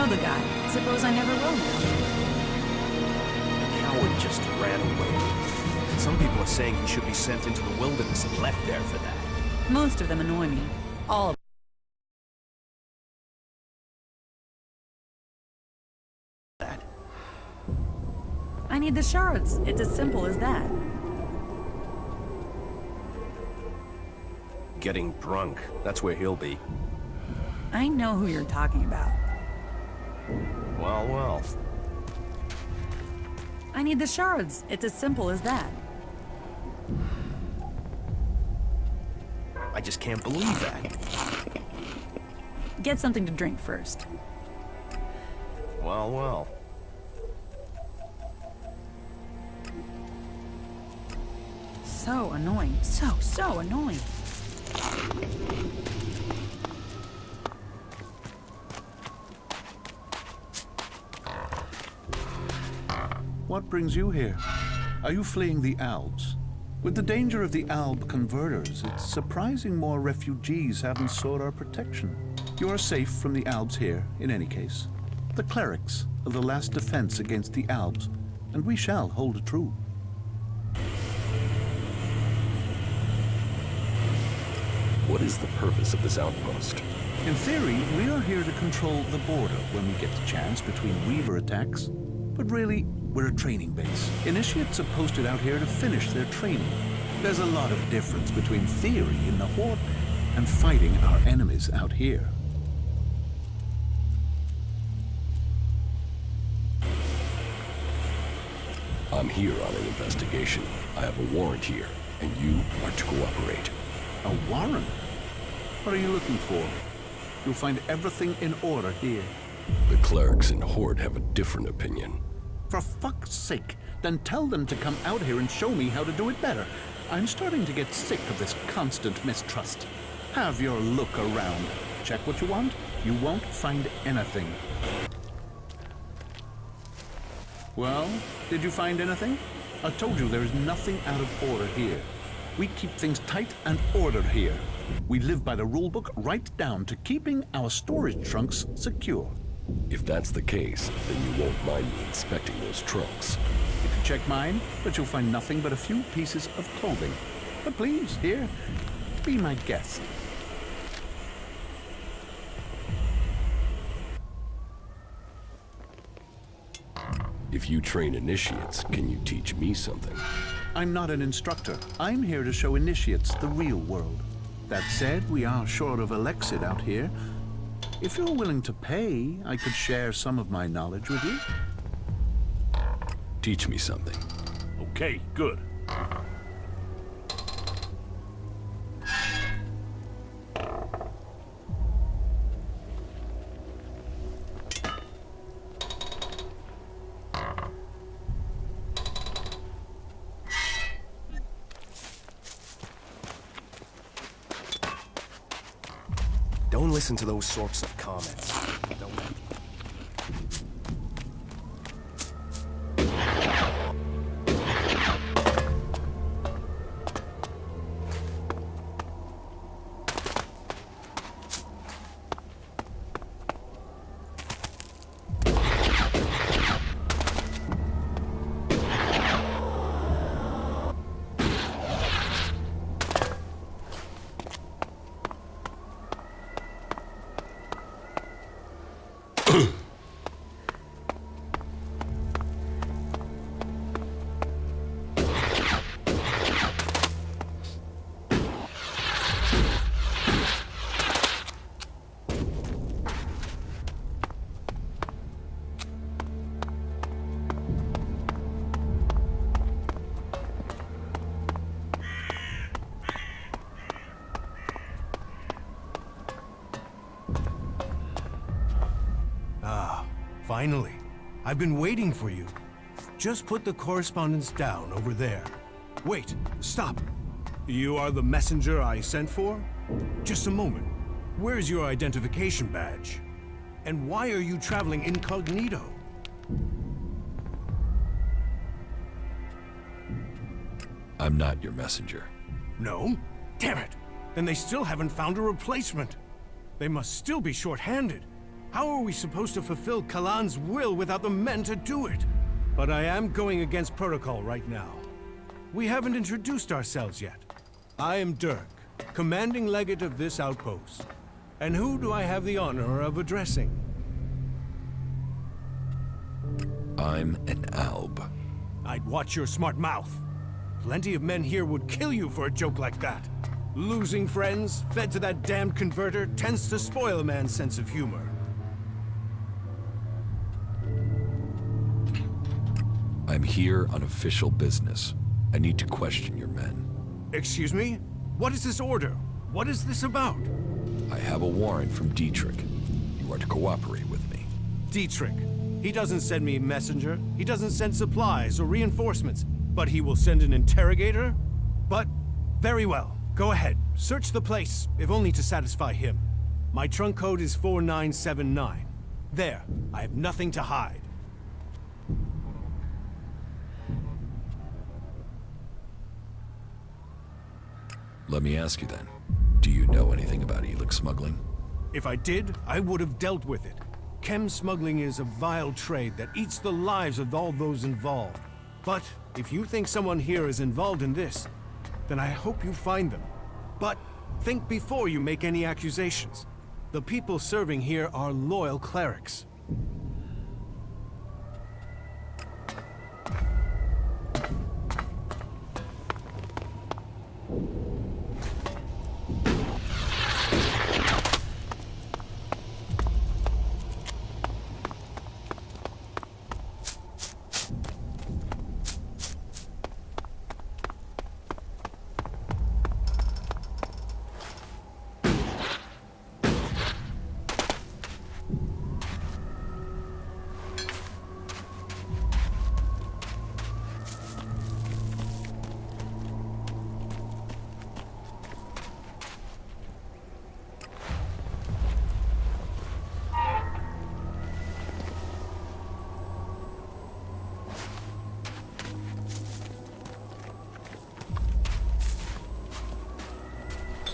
know the guy. Suppose I never will now. The coward just ran away. Some people are saying he should be sent into the wilderness and left there for that. Most of them annoy me. All of That. I need the shards. It's as simple as that. Getting drunk. That's where he'll be. I know who you're talking about. Well, well. I need the shards. It's as simple as that. I just can't believe that. Get something to drink first. Well, well. So annoying. So annoying. What brings you here? Are you fleeing the Alps? With the danger of the Alb converters, it's surprising more refugees haven't sought our protection. You are safe from the Albs here, in any case. The clerics are the last defense against the Albs, and we shall hold true. What is the purpose of this outpost? In theory, we are here to control the border when we get the chance between Weaver attacks. But really, we're a training base. Initiates are posted out here to finish their training. There's a lot of difference between theory in the Horde and fighting our enemies out here. I'm here on an investigation. I have a warrant here, and you are to cooperate. A warrant? What are you looking for? You'll find everything in order here. The clerics in Horde have a different opinion. For fuck's sake, then tell them to come out here and show me how to do it better. I'm starting to get sick of this constant mistrust. Have your look around. Check what you want. You won't find anything. Well, did you find anything? I told you there is nothing out of order here. We keep things tight and ordered here. We live by the rulebook right down to keeping our storage trunks secure. If that's the case, then you won't mind me inspecting those trunks. You can check mine, but you'll find nothing but a few pieces of clothing. But please, here, be my guest. If you train initiates, can you teach me something? I'm not an instructor. I'm here to show initiates the real world. That said, we are short of Elexit out here. If you're willing to pay, I could share some of my knowledge with you. Teach me something. Okay, good. Don't listen to those sorts of comments. Don't. Finally. I've been waiting for you. Just put the correspondence down over there. Wait, stop. You are the messenger I sent for? Just a moment. Where's your identification badge? And why are you traveling incognito? I'm not your messenger. No? Damn it! Then they still haven't found a replacement. They must still be short-handed. How are we supposed to fulfill Kalan's will without the men to do it? But I am going against protocol right now. We haven't introduced ourselves yet. I am Dirk, commanding legate of this outpost. And who do I have the honor of addressing? I'm an alb. I'd watch your smart mouth. Plenty of men here would kill you for a joke like that. Losing friends, fed to that damned converter, tends to spoil a man's sense of humor. I'm here on official business. I need to question your men. Excuse me? What is this order? What is this about? I have a warrant from Dietrich. You are to cooperate with me. Dietrich. He doesn't send me a messenger. He doesn't send supplies or reinforcements. But he will send an interrogator? But, very well. Go ahead. Search the place, if only to satisfy him. My trunk code is 4979. There. I have nothing to hide. Let me ask you then. Do you know anything about Elex smuggling? If I did, I would have dealt with it. Chem smuggling is a vile trade that eats the lives of all those involved. But if you think someone here is involved in this, then I hope you find them. But think before you make any accusations. The people serving here are loyal clerics.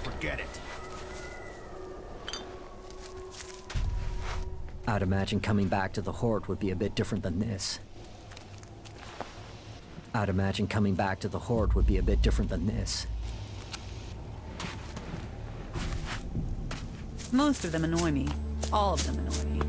Forget it. I'd imagine coming back to the Horde would be a bit different than this. I'd imagine coming back to the Horde would be a bit different than this. Most of them annoy me. All of them annoy me.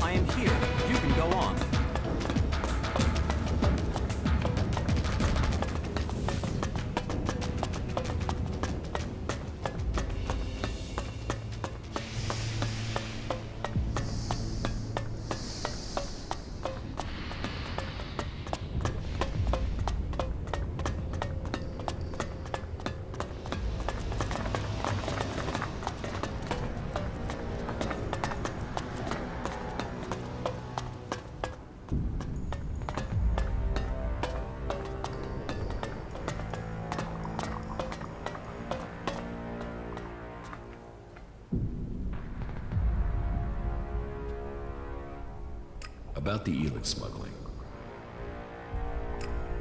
I am here. You can go on. About the Elex smuggling.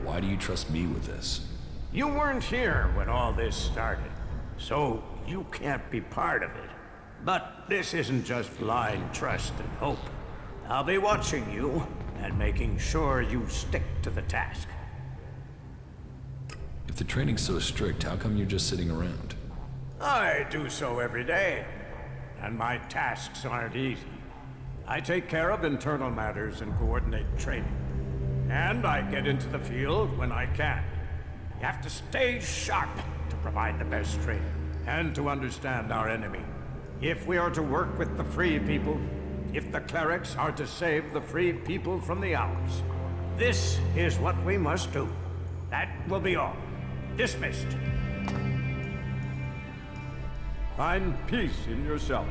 Why do you trust me with this? You weren't here when all this started, so you can't be part of it. But this isn't just blind trust and hope. I'll be watching you and making sure you stick to the task. If the training's so strict, how come you're just sitting around? I do so every day, and my tasks aren't easy. I take care of internal matters and coordinate training. And I get into the field when I can. You have to stay sharp to provide the best training, and to understand our enemy. If we are to work with the free people, if the clerics are to save the free people from the Alps, this is what we must do. That will be all. Dismissed. Find peace in yourself.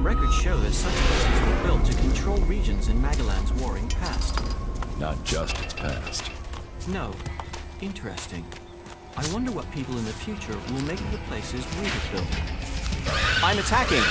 Records show that such vessels were built to control regions in Magellan's warring past. Not just its past. No. Interesting. I wonder what people in the future will make of the places we have built. I'm attacking!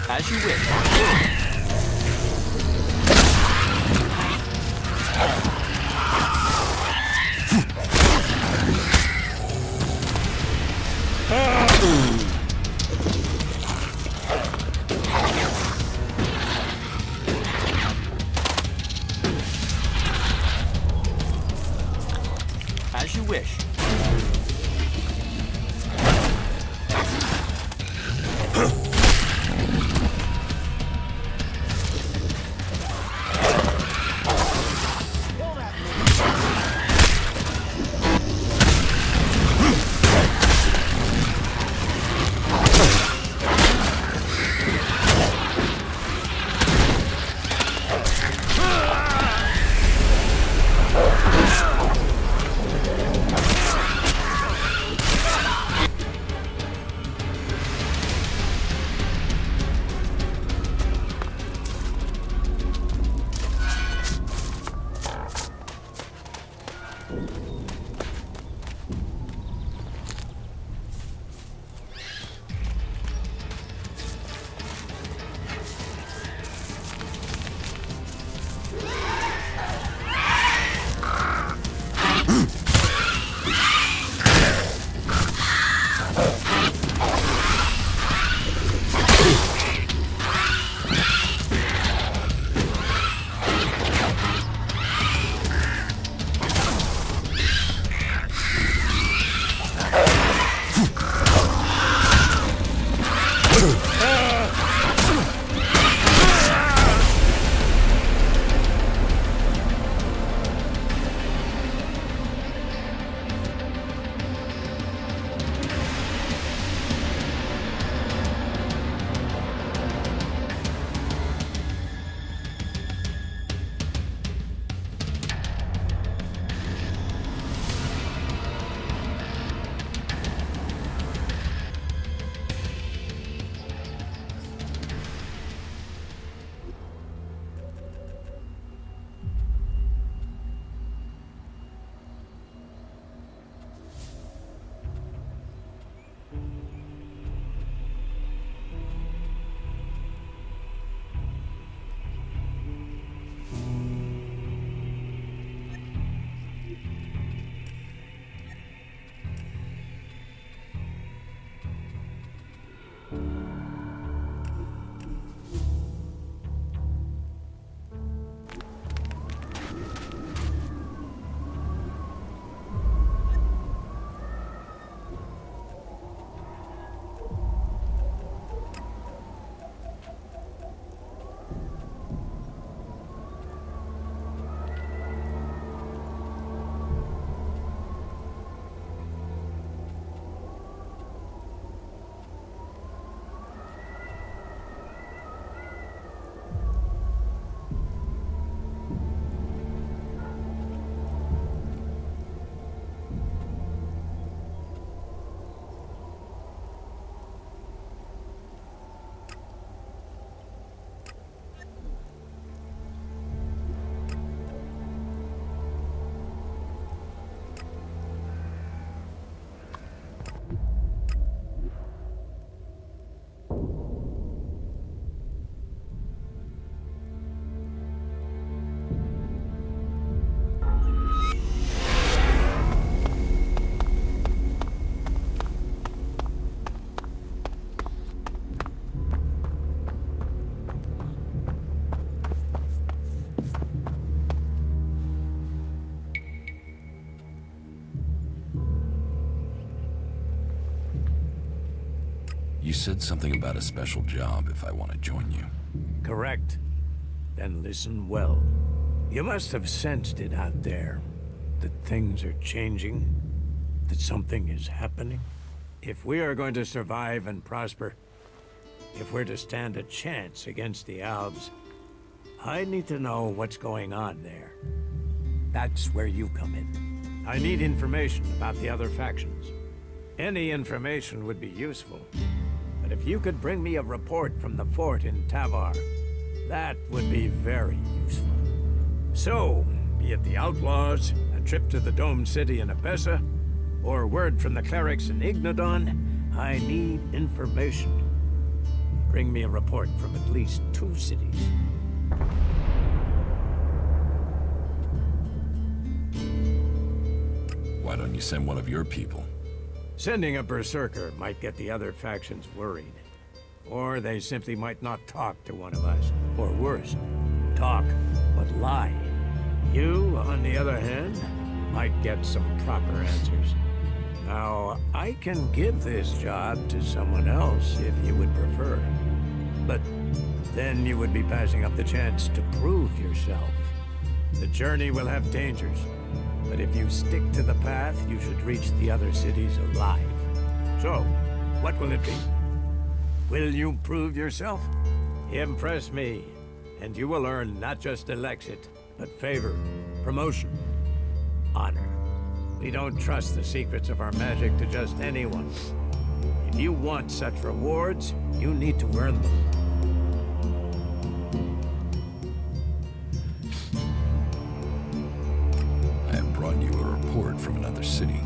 As you wish. As you wish. You said something about a special job if I want to join you. Correct. Then listen well. You must have sensed it out there. That things are changing. That something is happening. If we are going to survive and prosper, if we're to stand a chance against the Alps, I need to know what's going on there. That's where you come in. I need information about the other factions. Any information would be useful. But if you could bring me a report from the fort in Tavar, that would be very useful. So, be it the outlaws, a trip to the domed city in Abessa, or word from the clerics in Ignodon, I need information. Bring me a report from at least 2 cities. Why don't you send one of your people? Sending a berserker might get the other factions worried. Or they simply might not talk to one of us. Or worse, talk, but lie. You, on the other hand, might get some proper answers. Now, I can give this job to someone else if you would prefer. But then you would be passing up the chance to prove yourself. The journey will have dangers, but if you stick to the path, you should reach the other cities alive. So, what will it be? Will you prove yourself? Impress me, and you will earn not just Elexit, but favor, promotion, honor. We don't trust the secrets of our magic to just anyone. If you want such rewards, you need to earn them. I have brought you a report from another city.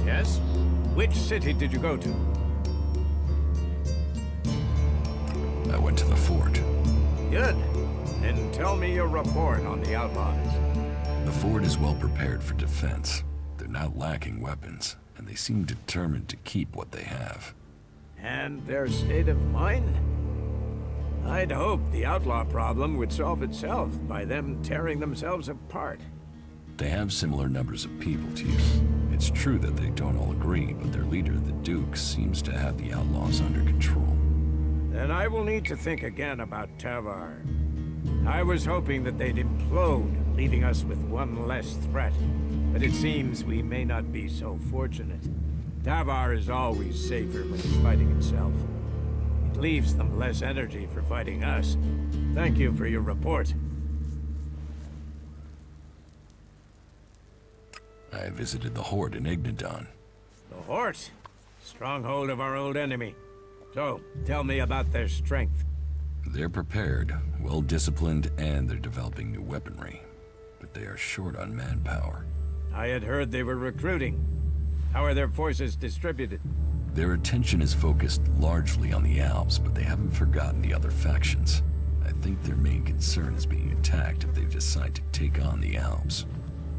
Yes? Which city did you go to? I went to the fort. Good. Then tell me your report on the outlaws. The fort is well prepared for defense. They're not lacking weapons, and they seem determined to keep what they have. And their state of mind? I'd hope the outlaw problem would solve itself by them tearing themselves apart. They have similar numbers of people to you. It's true that they don't all agree, but their leader, the Duke, seems to have the outlaws under control. Then I will need to think again about Tavar. I was hoping that they'd implode, leaving us with one less threat. But it seems we may not be so fortunate. Tavar is always safer when it's fighting itself. It leaves them less energy for fighting us. Thank you for your report. I visited the Horde in Ignodon. The Hort? Stronghold of our old enemy. So, tell me about their strength. They're prepared, well-disciplined, and they're developing new weaponry. But they are short on manpower. I had heard they were recruiting. How are their forces distributed? Their attention is focused largely on the Alps, but they haven't forgotten the other factions. I think their main concern is being attacked if they decide to take on the Alps.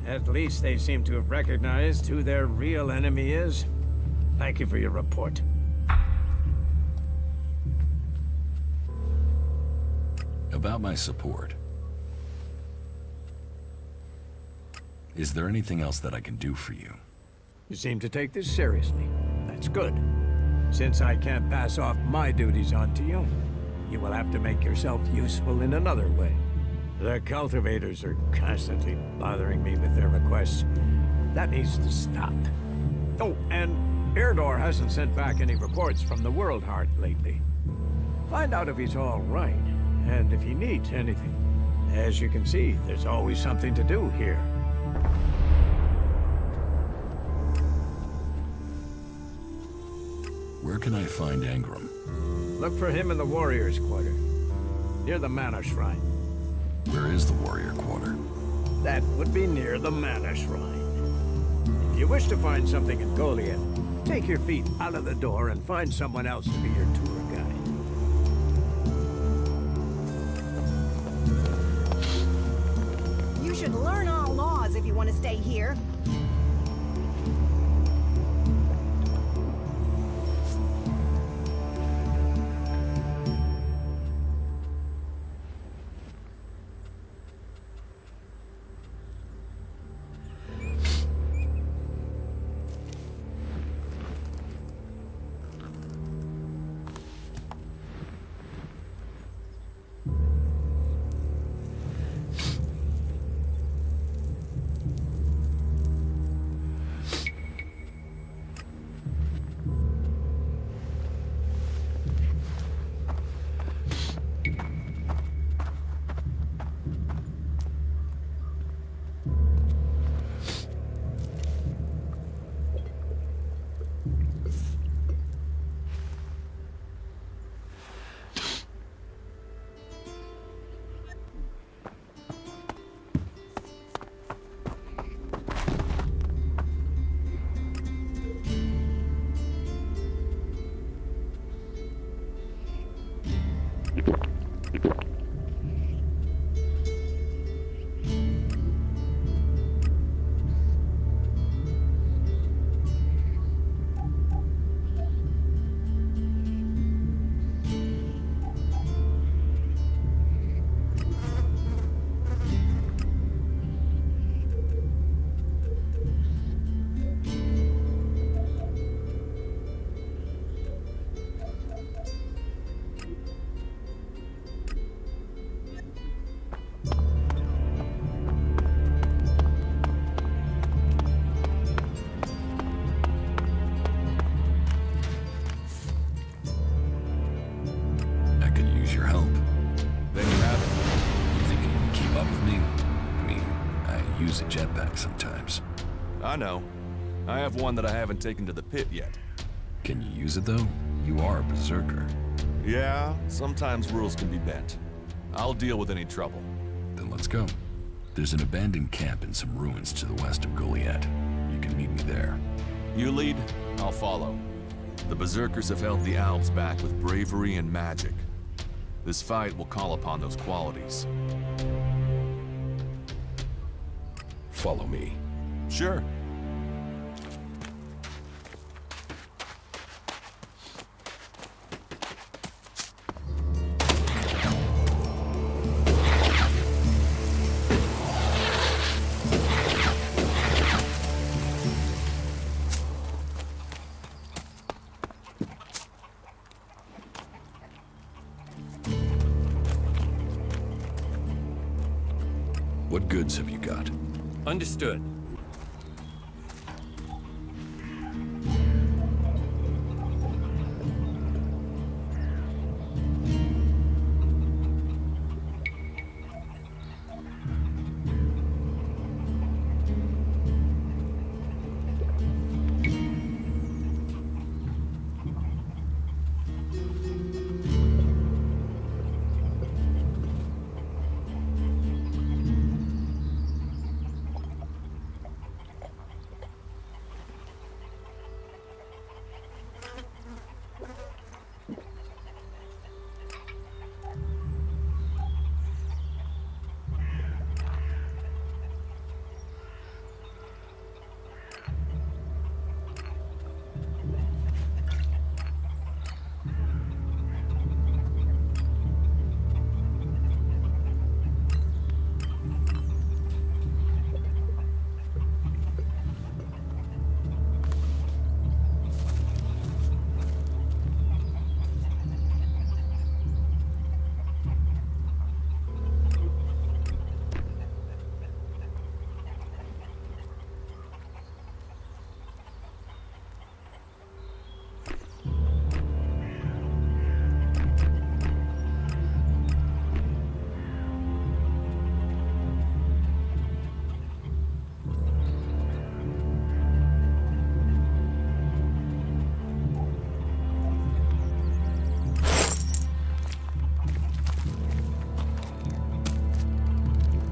At least they seem to have recognized who their real enemy is. Thank you for your report. About my support. Is there anything else that I can do for you? You seem to take this seriously. That's good. Since I can't pass off my duties onto you, you will have to make yourself useful in another way. The cultivators are constantly bothering me with their requests. That needs to stop. Oh, and Erdor hasn't sent back any reports from the World Heart lately. Find out if he's all right, and if he needs anything. As you can see, there's always something to do here. Where can I find Engram? Look for him in the Warriors' Quarter, near the Mana Shrine. Where is the Warrior Quarter? That would be near the Mana Shrine. If you wish to find something in Goliath, take your feet out of the door and find someone else to be your tour guide. You should learn all laws if you want to stay here. I know. I have one that I haven't taken to the pit yet. Can you use it, though? You are a berserker. Yeah, sometimes rules can be bent. I'll deal with any trouble. Then let's go. There's an abandoned camp in some ruins to the west of Goliath. You can meet me there. You lead, I'll follow. The berserkers have held the Alps back with bravery and magic. This fight will call upon those qualities. Follow me. Sure. What goods have you got? Understood.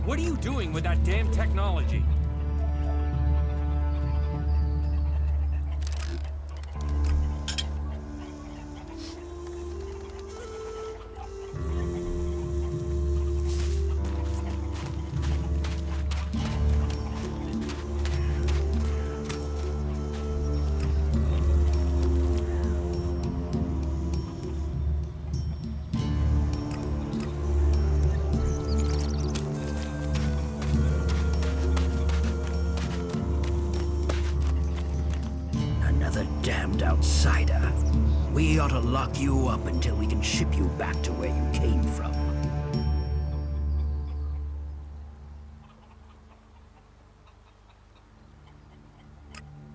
What are you doing with that damn technology? Damned outsider. We ought to lock you up until we can ship you back to where you came from.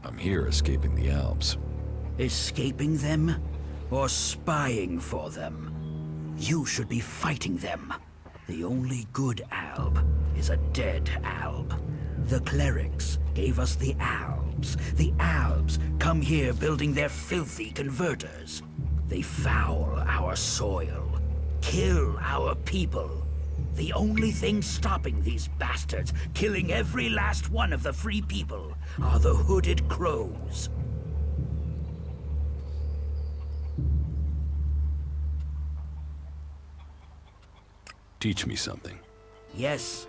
I'm here escaping the Alps. Escaping them? Or spying for them? You should be fighting them. The only good Alb is a dead Alb. The clerics gave us the Albs. The Albs come here building their filthy converters. They foul our soil, kill our people. The only thing stopping these bastards killing every last one of the free people are the hooded crows. Teach me something. Yes.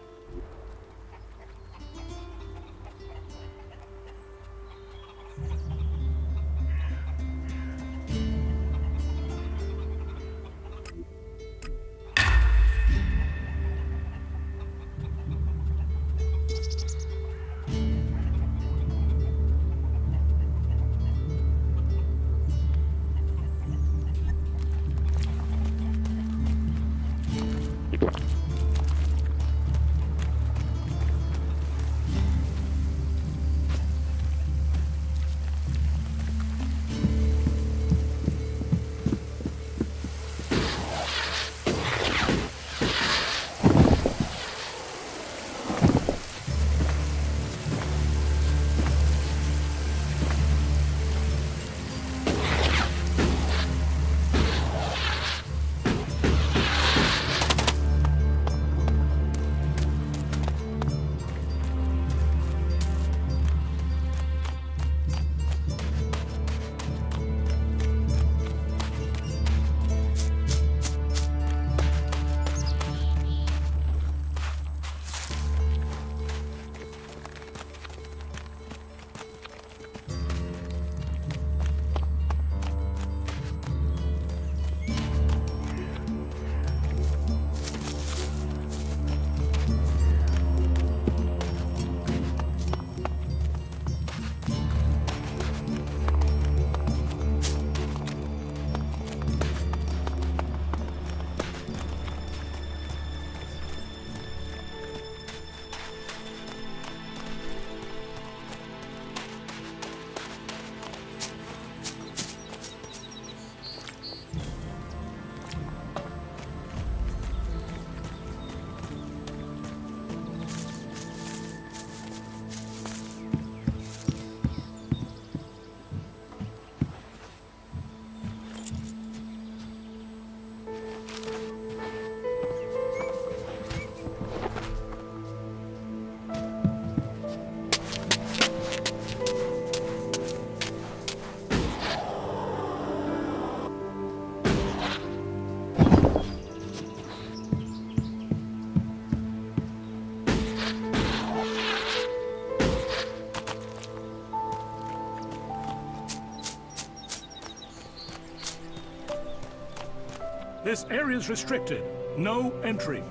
This area's restricted. No entry.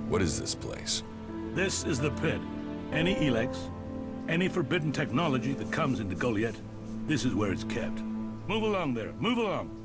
What is this place? This is the pit. Any Elex, any forbidden technology that comes into Goliath, this is where it's kept. Move along there. Move along.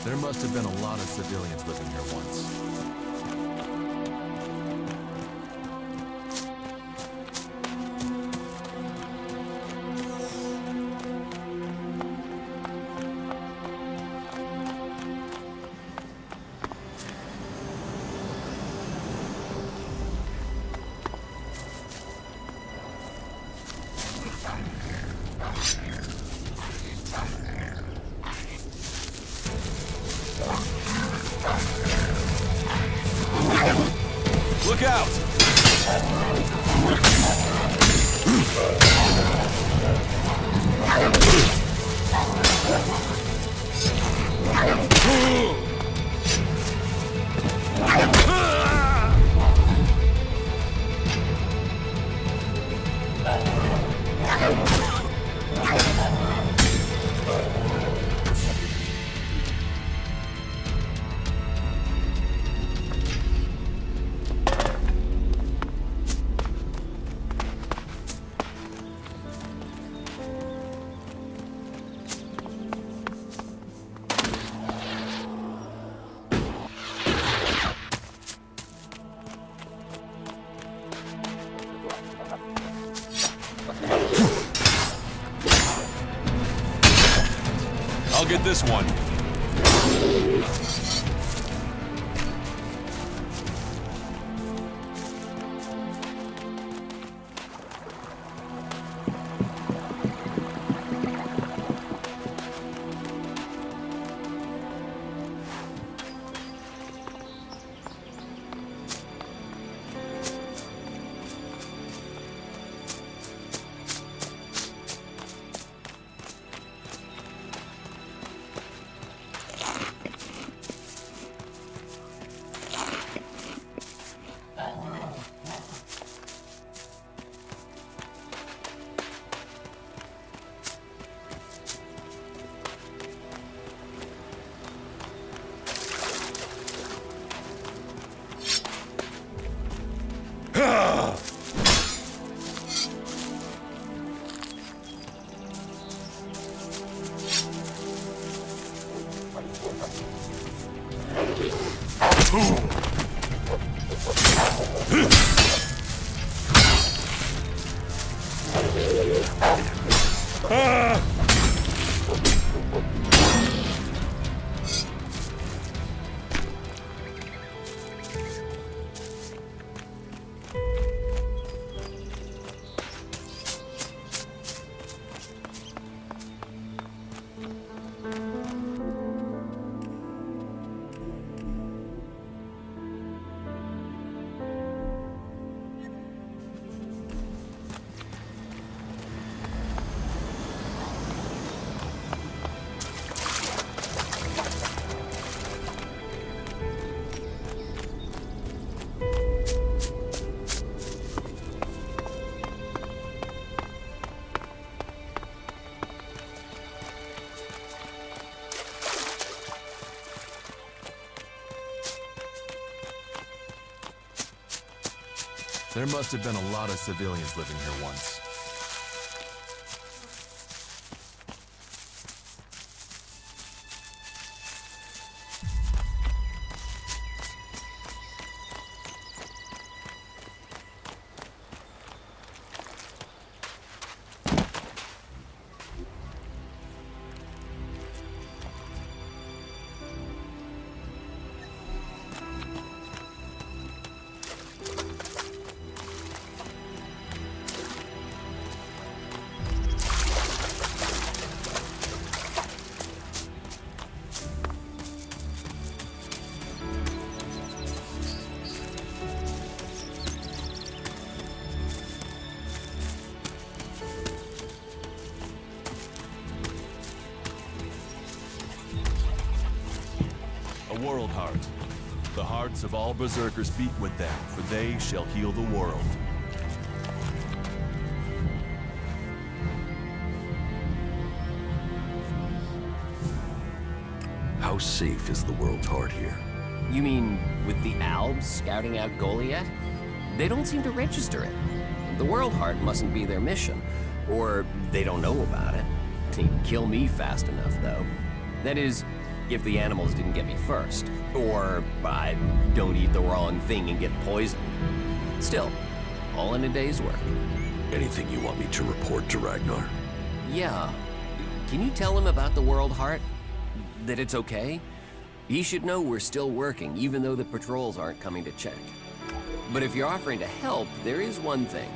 There must have been a lot of civilians living here once. Look out! I'll get this one. There must have been a lot of civilians living here once. World heart. The hearts of all berserkers beat with them, for they shall heal the world. How safe is the world's heart here? You mean with the Albs scouting out Goliath? They don't seem to register it. The World Heart mustn't be their mission, or they don't know about it. They'd kill me fast enough, though. That is, if the animals didn't get me first. Or I don't eat the wrong thing and get poisoned. Still, all in a day's work. Anything you want me to report to Ragnar? Yeah. Can you tell him about the World Heart? That it's okay? He should know we're still working, even though the patrols aren't coming to check. But if you're offering to help, there is one thing.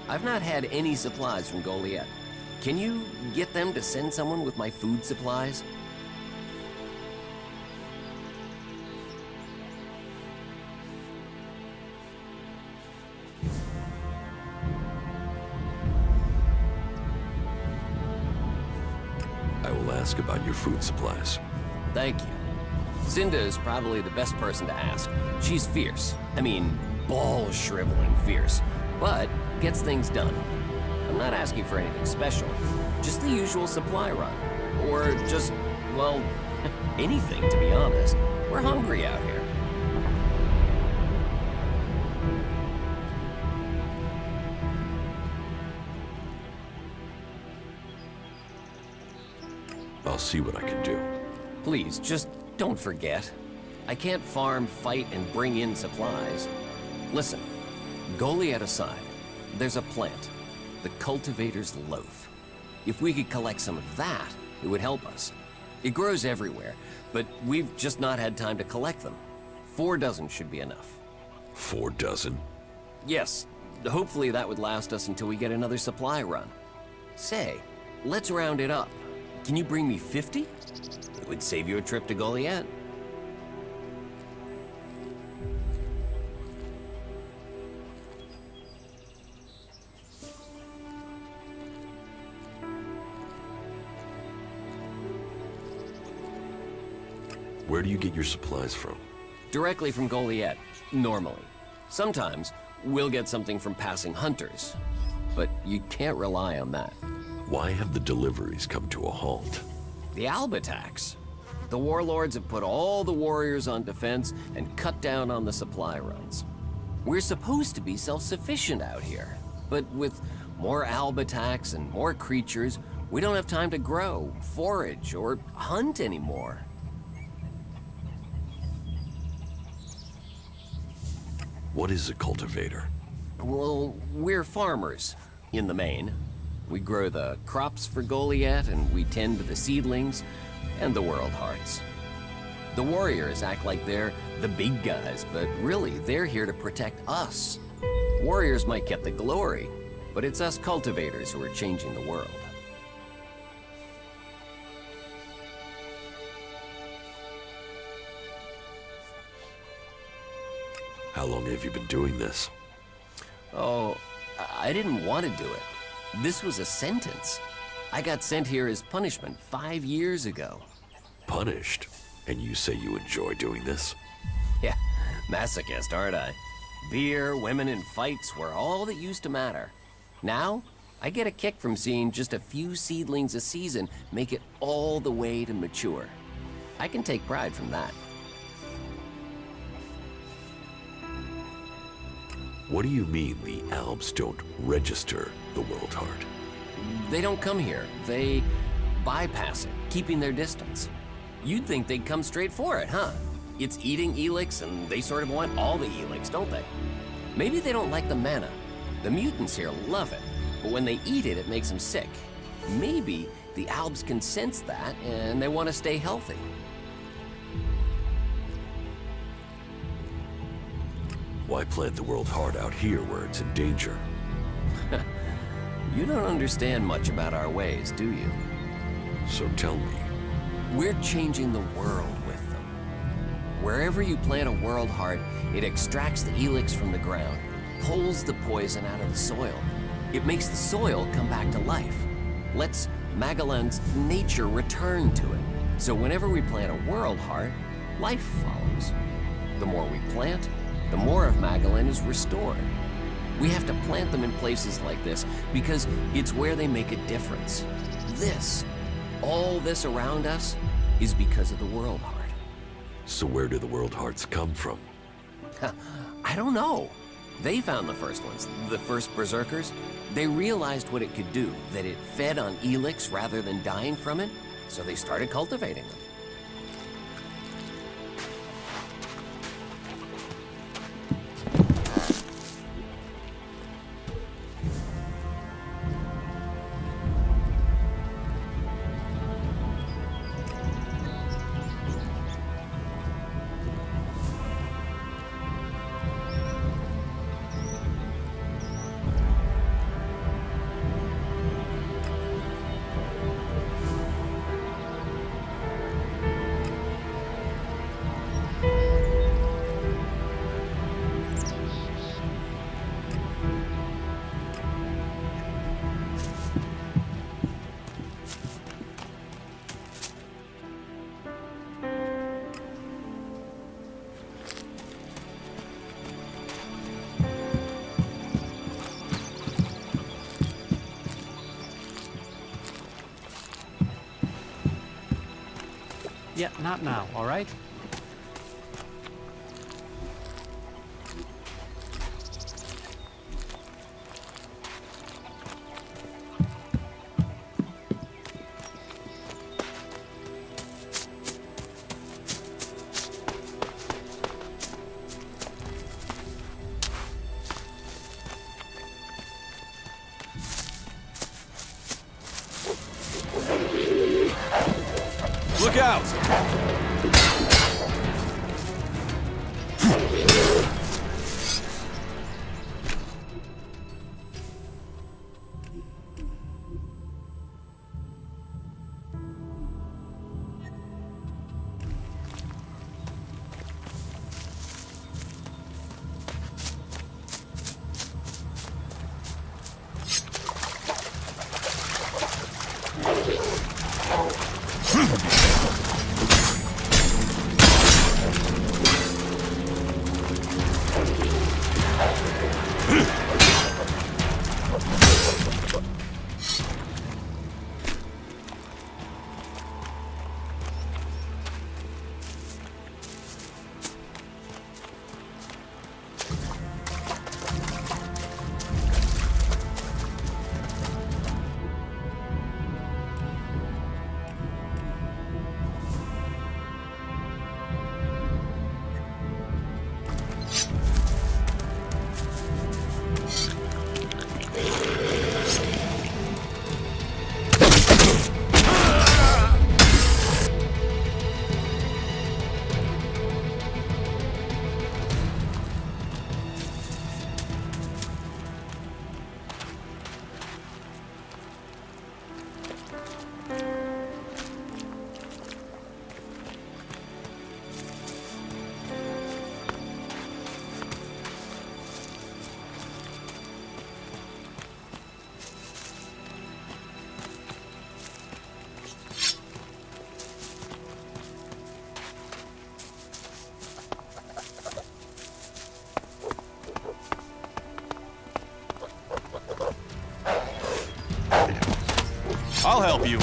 I've not had any supplies from Goliath. Can you get them to send someone with my food supplies? I will ask about your food supplies. Thank you. Cinda is probably the best person to ask. She's fierce. I mean, ball-shriveling fierce. But gets things done. I'm not asking for anything special. Just the usual supply run. Or just, well, anything, to be honest. We're hungry out here. I'll see what I can do. Please, just don't forget. I can't farm, fight, and bring in supplies. Listen, Goliath aside, there's a plant. The Cultivator's Loaf. If we could collect some of that, it would help us. It grows everywhere, but we've just not had time to collect them. 4 dozen should be enough. 4 dozen? Yes. Hopefully that would last us until we get another supply run. Say, let's round it up. Can you bring me 50? It would save you a trip to Goliath. Where do you get your supplies from? Directly from Goliath, normally. Sometimes, we'll get something from passing hunters. But you can't rely on that. Why have the deliveries come to a halt? The Alb attacks. The warlords have put all the warriors on defense and cut down on the supply runs. We're supposed to be self-sufficient out here. But with more Alb attacks and more creatures, we don't have time to grow, forage, or hunt anymore. What is a cultivator? Well, we're farmers, in the main. We grow the crops for Goliath, and we tend to the seedlings and the world hearts. The warriors act like they're the big guys, but really, they're here to protect us. Warriors might get the glory, but it's us cultivators who are changing the world. How long have you been doing this? Oh, I didn't want to do it. This was a sentence. I got sent here as punishment 5 years ago. Punished? And you say you enjoy doing this? Yeah, masochist, aren't I? Beer, women, and fights were all that used to matter. Now, I get a kick from seeing just a few seedlings a season make it all the way to mature. I can take pride from that. What do you mean the Alps don't register the world heart? They don't come here. They bypass it, keeping their distance. You'd think they'd come straight for it, huh? It's eating Elex, and they sort of want all the Elex, don't they? Maybe they don't like the mana. The mutants here love it, but when they eat it, it makes them sick. Maybe the Alps can sense that, and they want to stay healthy. Why plant the world heart out here where it's in danger? You don't understand much about our ways, do you? So tell me. We're changing the world with them. Wherever you plant a world heart, it extracts the Elex from the ground, pulls the poison out of the soil. It makes the soil come back to life, lets Magellan's nature return to it. So whenever we plant a world heart, life follows. The more we plant, the more of Magellan is restored. We have to plant them in places like this because it's where they make a difference. All this around us, is because of the world heart. So where do the world hearts come from? I don't know. They found the first ones, the first berserkers. They realized what it could do, that it fed on Elex rather than dying from it, so they started cultivating them. Yeah, not now, all right? Look out! I'll help you.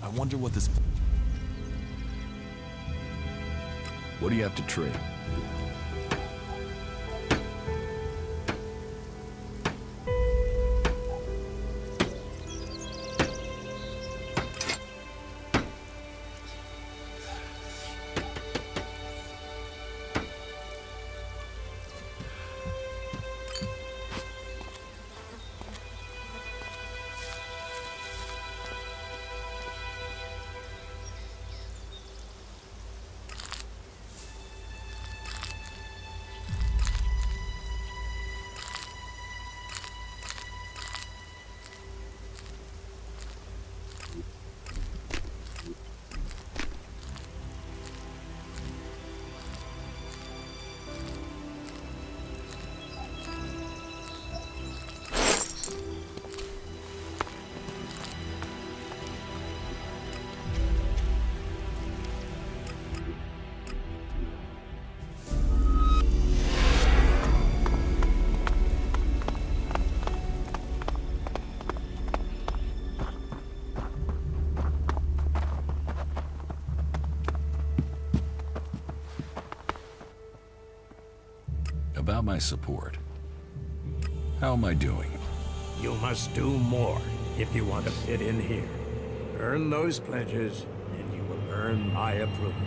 I wonder what this... What do you have to trade? About my support. How am I doing? You must do more if you want to fit in here. Earn those pledges, and you will earn my approval.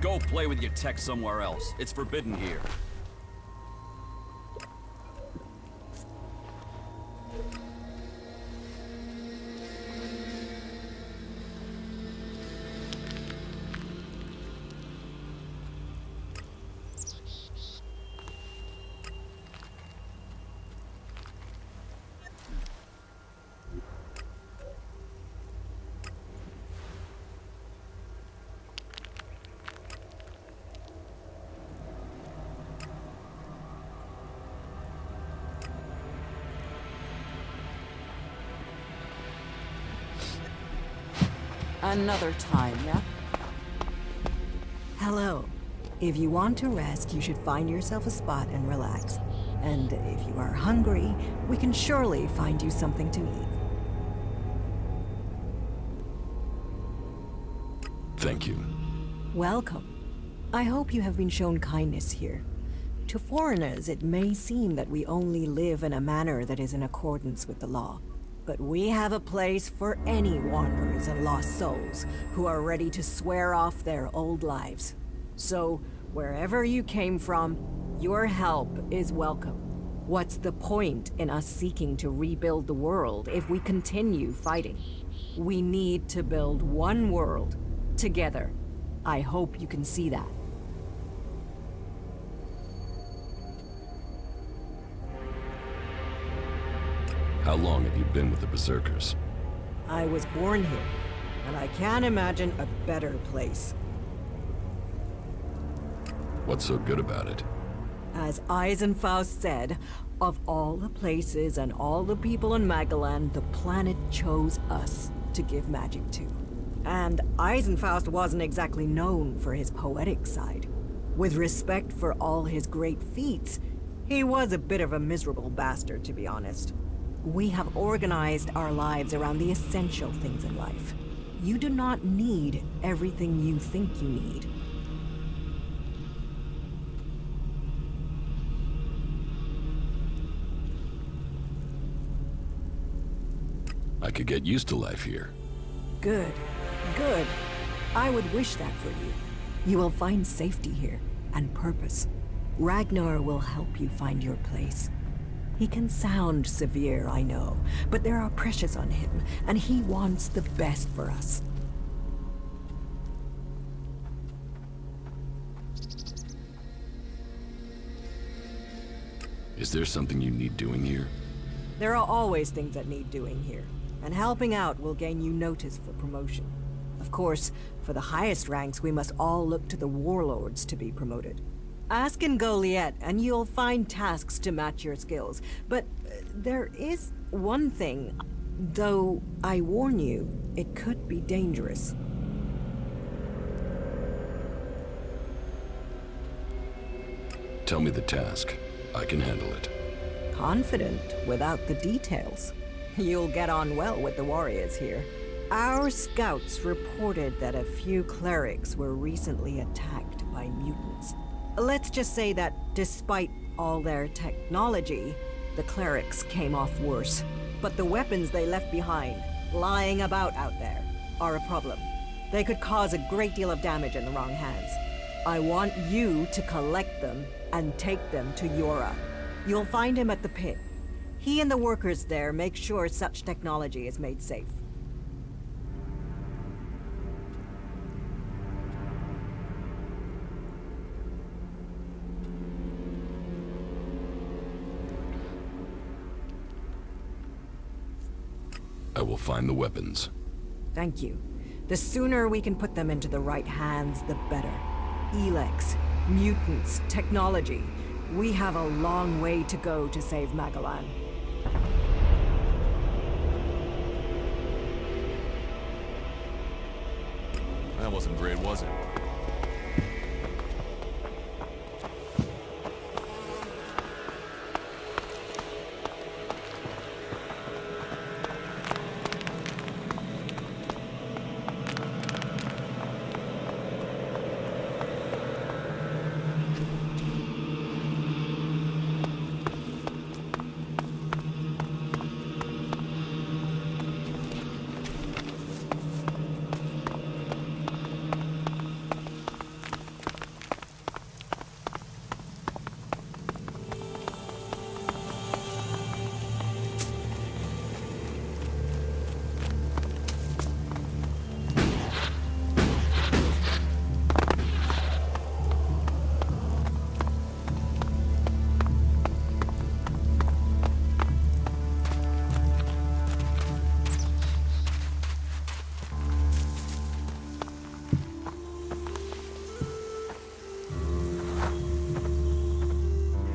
Go play with your tech somewhere else. It's forbidden here. Another time, yeah? Hello. If you want to rest, you should find yourself a spot and relax. And if you are hungry, we can surely find you something to eat. Thank you. Welcome. I hope you have been shown kindness here. To foreigners, it may seem that we only live in a manner that is in accordance with the law. But we have a place for any wanderers and lost souls who are ready to swear off their old lives. So, wherever you came from, your help is welcome. What's the point in us seeking to rebuild the world if we continue fighting? We need to build one world, together. I hope you can see that. How long have you been with the Berserkers? I was born here, and I can't imagine a better place. What's so good about it? As Eisenfaust said, of all the places and all the people in Magalan, the planet chose us to give magic to. And Eisenfaust wasn't exactly known for his poetic side. With respect for all his great feats, he was a bit of a miserable bastard, to be honest. We have organized our lives around the essential things in life. You do not need everything you think you need. I could get used to life here. Good. Good. I would wish that for you. You will find safety here, and purpose. Ragnar will help you find your place. He can sound severe, I know, but there are pressures on him, and he wants the best for us. Is there something you need doing here? There are always things that need doing here, and helping out will gain you notice for promotion. Of course, for the highest ranks, we must all look to the warlords to be promoted. Ask in Goliath, and you'll find tasks to match your skills. But there is one thing, though I warn you, it could be dangerous. Tell me the task. I can handle it. Confident without the details. You'll get on well with the warriors here. Our scouts reported that a few clerics were recently attacked by mutants. Let's just say that despite all their technology, the clerics came off worse. But the weapons they left behind, lying about out there, are a problem. They could cause a great deal of damage in the wrong hands. I want you to collect them and take them to Yora. You'll find him at the pit. He and the workers there make sure such technology is made safe. I will find the weapons. Thank you. The sooner we can put them into the right hands, the better. Elex, mutants, technology. We have a long way to go to save Magalan. That wasn't great, was it?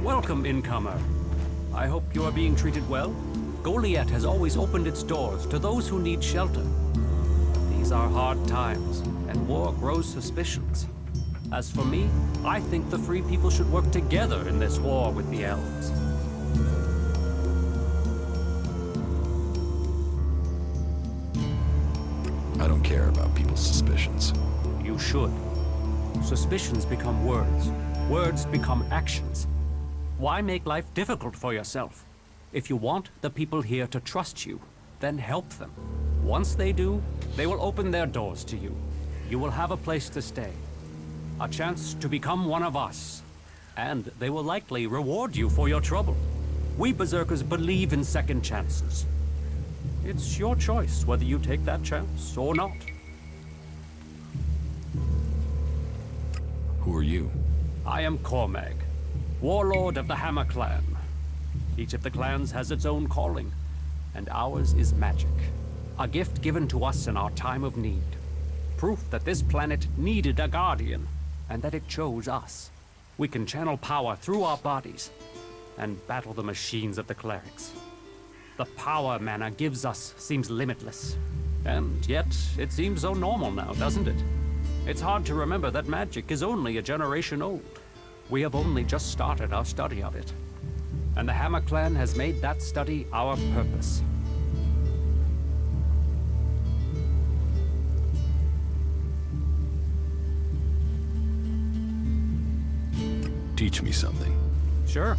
Welcome, incomer. I hope you are being treated well. Goliath has always opened its doors to those who need shelter. These are hard times, and war grows suspicions. As for me, I think the Free People should work together in this war with the elves. I don't care about people's suspicions. You should. Suspicions become words. Words become actions. Why make life difficult for yourself? If you want the people here to trust you, then help them. Once they do, they will open their doors to you. You will have a place to stay. A chance to become one of us. And they will likely reward you for your trouble. We Berserkers believe in second chances. It's your choice whether you take that chance or not. Who are you? I am Cormag, warlord of the Hammer clan. Each of the clans has its own calling. and ours is magic. A gift given to us in our time of need. Proof that this planet needed a guardian, and that it chose us. We can channel power through our bodies, and battle the machines of the clerics. The power mana gives us seems limitless. And yet, it seems so normal now, doesn't it? It's hard to remember that magic is only a generation old. We have only just started our study of it. And the Hammer Clan has made that study our purpose. Teach me something. Sure.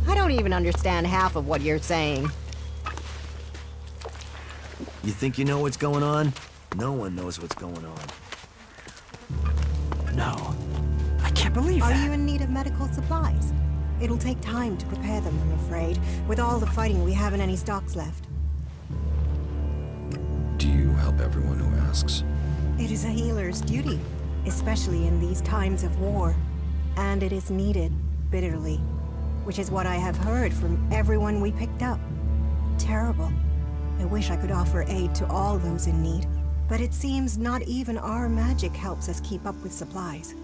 I don't even understand half of what you're saying. You think you know what's going on? No one knows what's going on. No. I can't believe that. Are you in need of medical supplies? It'll take time to prepare them, I'm afraid. With all the fighting, we haven't any stocks left. Do you help everyone who asks? It is a healer's duty, especially in these times of war. And it is needed, bitterly. Which is what I have heard from everyone we picked up. Terrible. I wish I could offer aid to all those in need. But it seems not even our magic helps us keep up with supplies.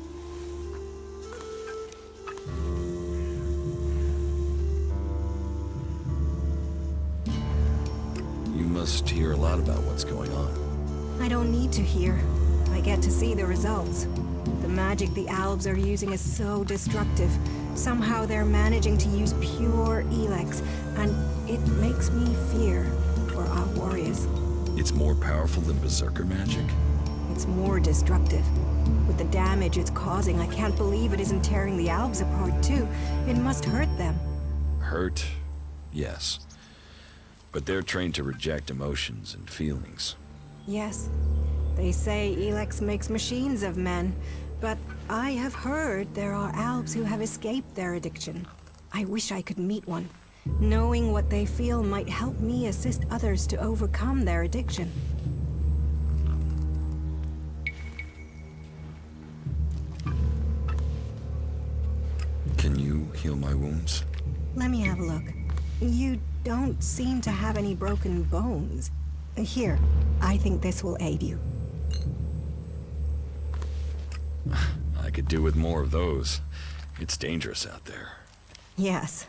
You must hear a lot about what's going on. I don't need to hear. I get to see the results. The magic the Albs are using is so destructive. Somehow they're managing to use pure Elex, and it makes me fear for our warriors. It's more powerful than Berserker magic? It's more destructive. With the damage it's causing, I can't believe it isn't tearing the Albs apart too. It must hurt them. Hurt? Yes. But they're trained to reject emotions and feelings. Yes. They say Elex makes machines of men, but I have heard there are Albs who have escaped their addiction. I wish I could meet one. Knowing what they feel might help me assist others to overcome their addiction. Can you heal my wounds? Let me have a look. You don't seem to have any broken bones. Here, I think this will aid you. I could do with more of those. It's dangerous out there. Yes,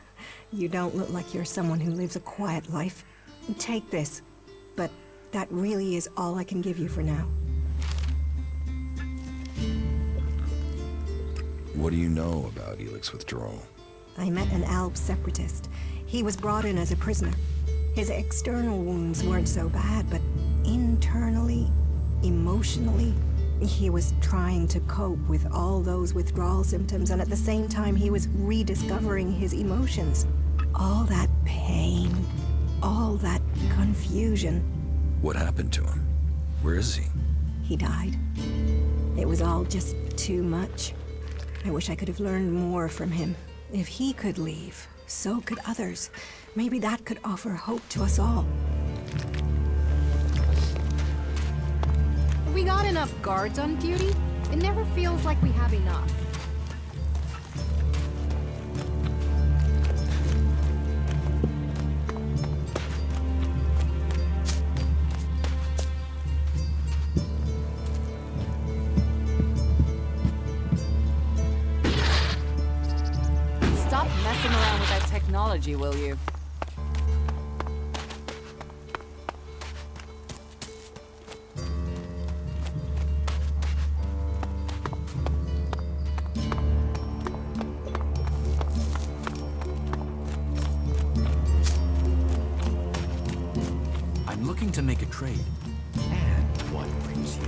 you don't look like you're someone who lives a quiet life. Take this, but that really is all I can give you for now. What do you know about Elex withdrawal? I met an Alb separatist. He was brought in as a prisoner. His external wounds weren't so bad, but internally, emotionally, he was trying to cope with all those withdrawal symptoms, and at the same time he was rediscovering his emotions. All that pain, all that confusion. What happened to him? Where is he? He died. It was all just too much. I wish I could have learned more from him. If he could leave, so could others. Maybe that could offer hope to us all. Have we got enough guards on duty? It never feels like we have enough. Stop messing around with that technology, will you? I'm looking to make a trade. And what brings you?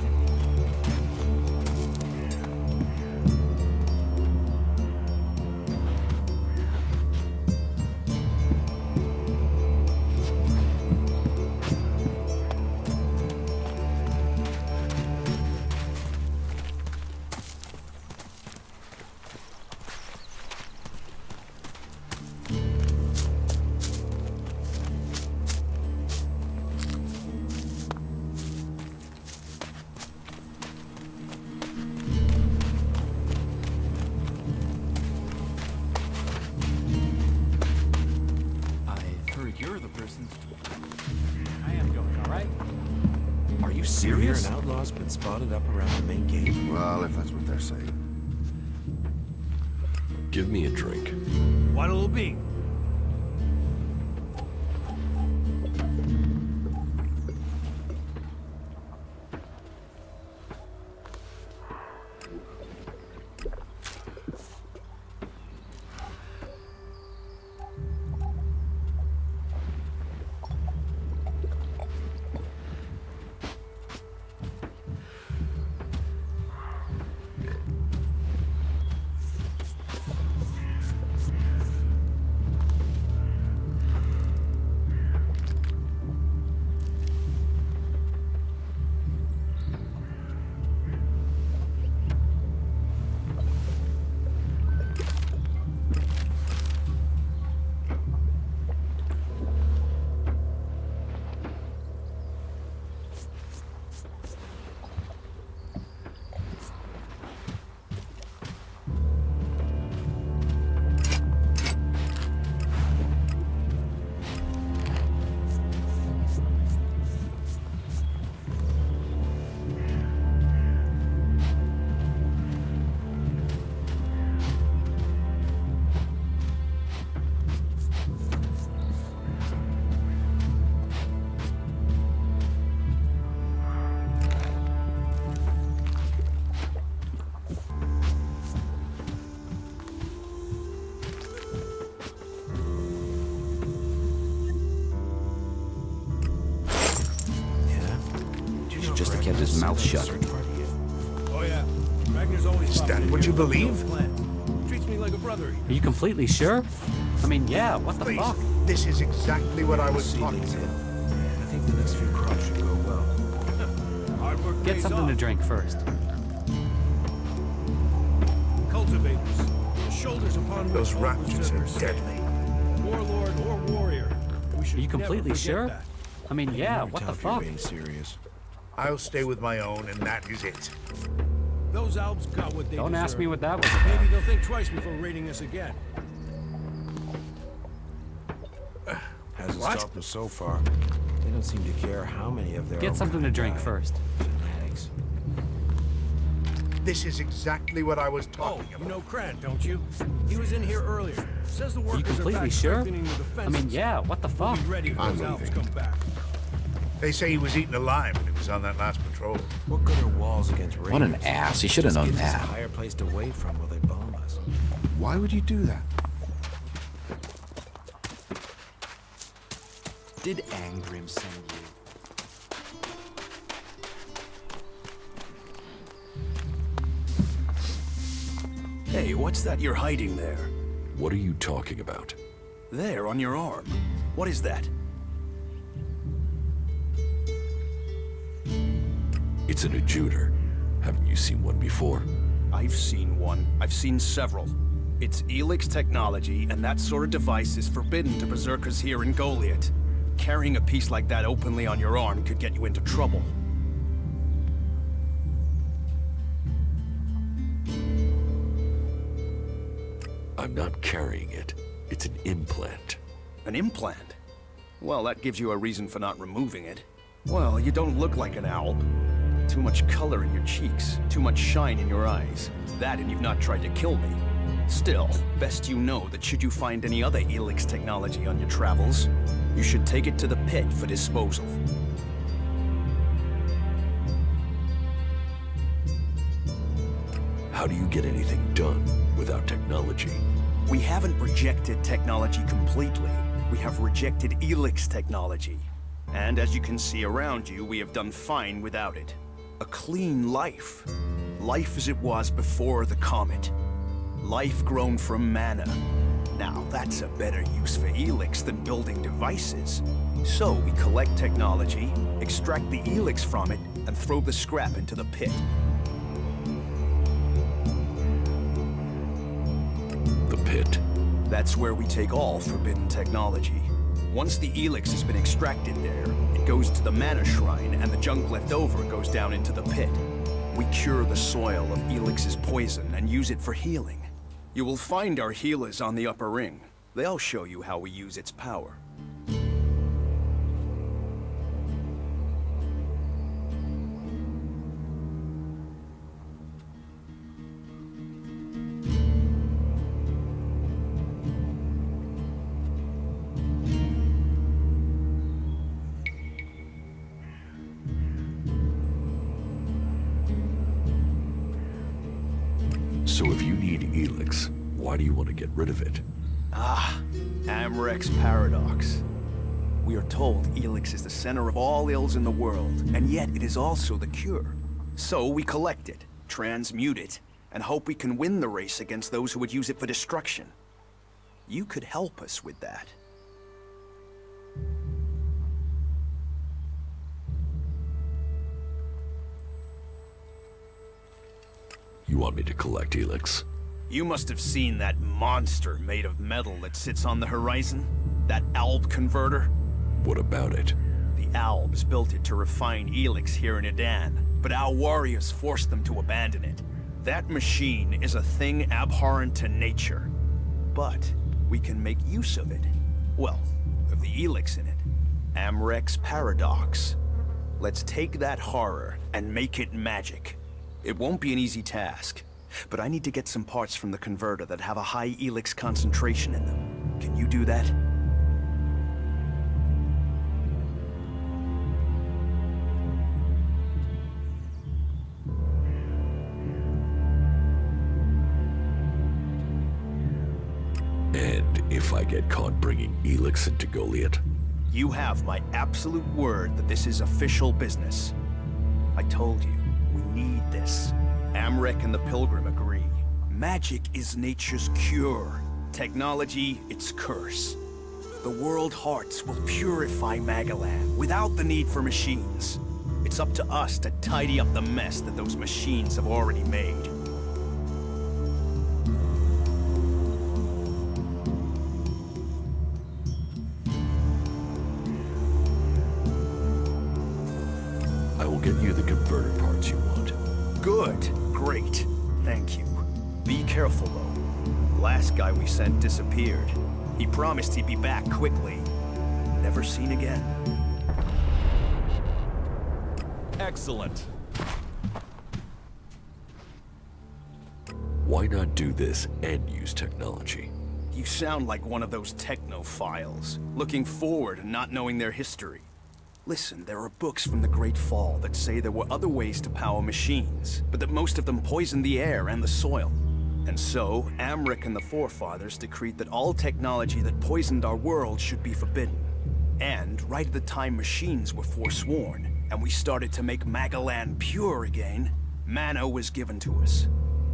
You're the person. I am going, all right? Are you Serious? serious? An outlaw's been spotted up around the main gate. Well, if that's what they're saying. Give me a drink. What'll it be? Just to keep his mouth shut. Oh yeah, Ragnar's always. Is that what you believe? Treats me like a brother. Are you completely sure? I mean, yeah, what the Please, fuck? this is exactly what I was talking about. I think the next few crops should go well. Hard work Get pays something off. to drink first. Cultivators, the shoulders upon which Those all raptors berserkers are stand. deadly. Warlord or should Are you never completely forget sure? that. I mean, yeah, what the fuck? serious. I'll stay with my own, and that is it. Those Alps got what they Don't deserve. ask me what that was about. Maybe they'll think twice before raiding us again. Hasn't What? stopped them so far. They don't seem to care how many of their Get own something to drink die. first. Fanatics. This is exactly what I was Oh, talking you about. know Krant, don't you? He was in here earlier. Says the Are you workers are completely back sure? strengthening the I defenses. mean, yeah, what the We'll fuck? be ready if I'm those Alps leaving. come back. They say he was eating a lime when he was on that last patrol. What good are walls against raiders? What an ass. He should have Just known gives us that. a higher place to wait from while they bomb us. Why would you do that? Did Angrim send you? Hey, what's that you're hiding there? What are you talking about? There, on your arm. What is that? It's an adjuter. Haven't you seen one before? I've seen one. I've seen several. It's Elex technology, and that sort of device is forbidden to berserkers here in Goliath. Carrying a piece like that openly on your arm could get you into trouble. I'm not carrying it. It's an implant. An implant? Well, that gives you a reason for not removing it. Well, you don't look like an owl. Too much color in your cheeks, too much shine in your eyes. That and you've not tried to kill me. Still, best you know that should you find any other Elex technology on your travels, you should take it to the pit for disposal. How do you get anything done without technology? We haven't rejected technology completely. We have rejected Elex technology. And as you can see around you, we have done fine without it. A clean life. Life as it was before the comet. Life grown from mana. Now, that's a better use for Elex than building devices. So we collect technology, extract the Elex from it, and throw the scrap into the pit. The pit? That's where we take all forbidden technology. Once the Elex has been extracted there, it goes to the mana shrine, and the junk left over goes down into the pit. We cure the soil of Elix's poison and use it for healing. You will find our healers on the upper ring. They'll show you how we use its power. So if you need Elex, why do you want to get rid of it? Ah, Amrek's paradox. We are told Elex is the center of all ills in the world, and yet it is also the cure. So we collect it, transmute it, and hope we can win the race against those who would use it for destruction. You could help us with that. You want me to collect Elex? You must have seen that monster made of metal that sits on the horizon? That Alb converter? What about it? The Albs built it to refine Elex here in Edan, but our warriors forced them to abandon it. That machine is a thing abhorrent to nature. But we can make use of it. Well, of the Elex in it. Amrek's paradox. Let's take that horror and make it magic. It won't be an easy task, but I need to get some parts from the converter that have a high Elex concentration in them. Can you do that? And if I get caught bringing Elex into Goliath? You have my absolute word that this is official business. I told you, we need this. Amrek and the Pilgrim agree. Magic is nature's cure. Technology, its curse. The world hearts will purify Magaland without the need for machines. It's up to us to tidy up the mess that those machines have already made. We'll get you the converter parts you want. Good. Great. Thank you. Be careful, though. Last guy we sent disappeared. He promised he'd be back quickly. Never seen again. Excellent. Why not do this and use technology? You sound like one of those technophiles, looking forward and not knowing their history. Listen, there are books from the Great Fall that say there were other ways to power machines, but that most of them poisoned the air and the soil. And so, Amric and the Forefathers decreed that all technology that poisoned our world should be forbidden. And right at the time machines were forsworn, and we started to make Magalan pure again, mana was given to us.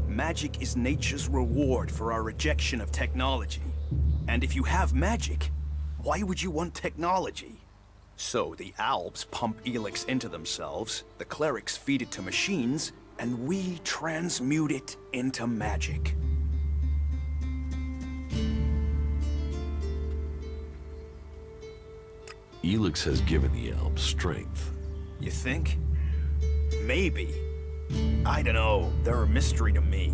Magic is nature's reward for our rejection of technology. And if you have magic, why would you want technology? So the Albs pump Elex into themselves, the clerics feed it to machines, and we transmute it into magic. Elex has given the Albs strength. You think? Maybe. I don't know, they're a mystery to me.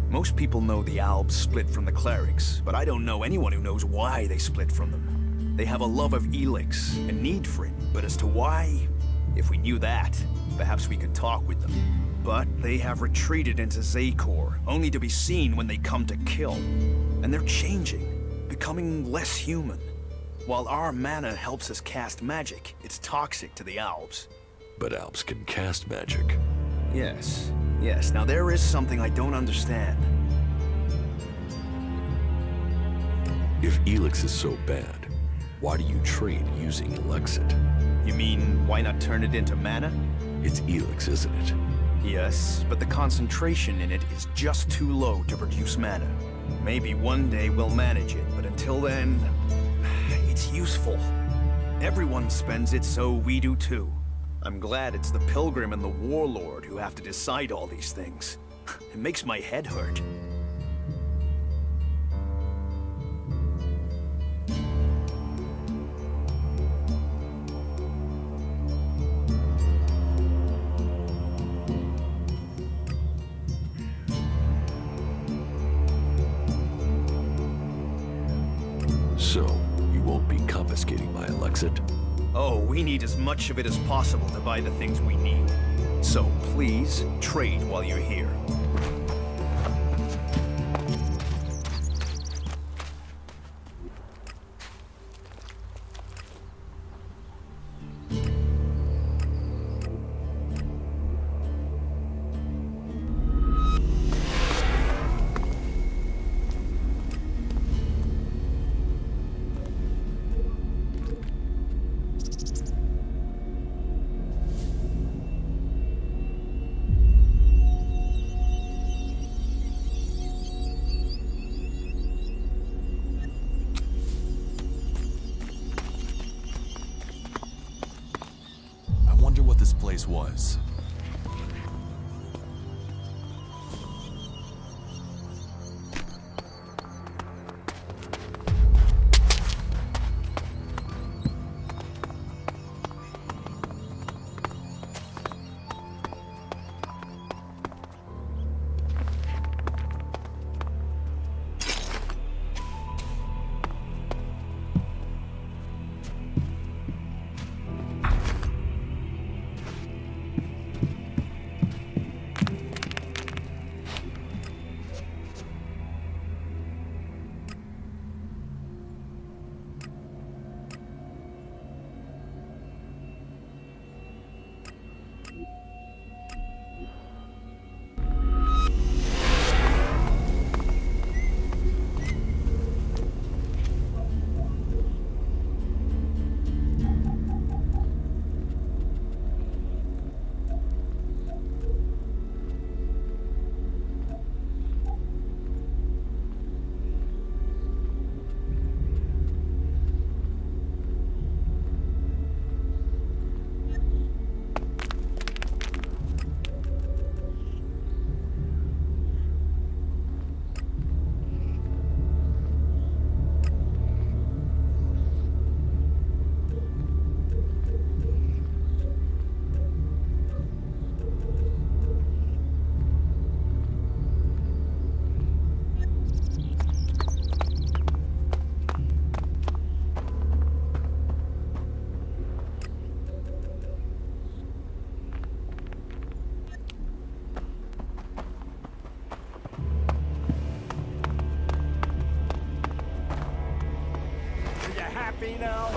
Most people know the Albs split from the clerics, but I don't know anyone who knows why they split from them. They have a love of Elex, a need for it, but as to why, if we knew that, perhaps we could talk with them. But they have retreated into Zakor, only to be seen when they come to kill. And they're changing, becoming less human. While our mana helps us cast magic, it's toxic to the Albs. But Albs can cast magic. Yes. Yes, now there is something I don't understand. If Elex is so bad, why do you trade using Elexit? You mean, why not turn it into mana? It's Elex, isn't it? Yes, but the concentration in it is just too low to produce mana. Maybe one day we'll manage it, but until then, it's useful. Everyone spends it, so we do too. I'm glad it's the Pilgrim and the Warlord who have to decide all these things. It makes my head hurt. So, you won't be confiscating my Elexit? Oh, we need as much of it as possible to buy the things we need. So please, trade while you're here. Was. be now?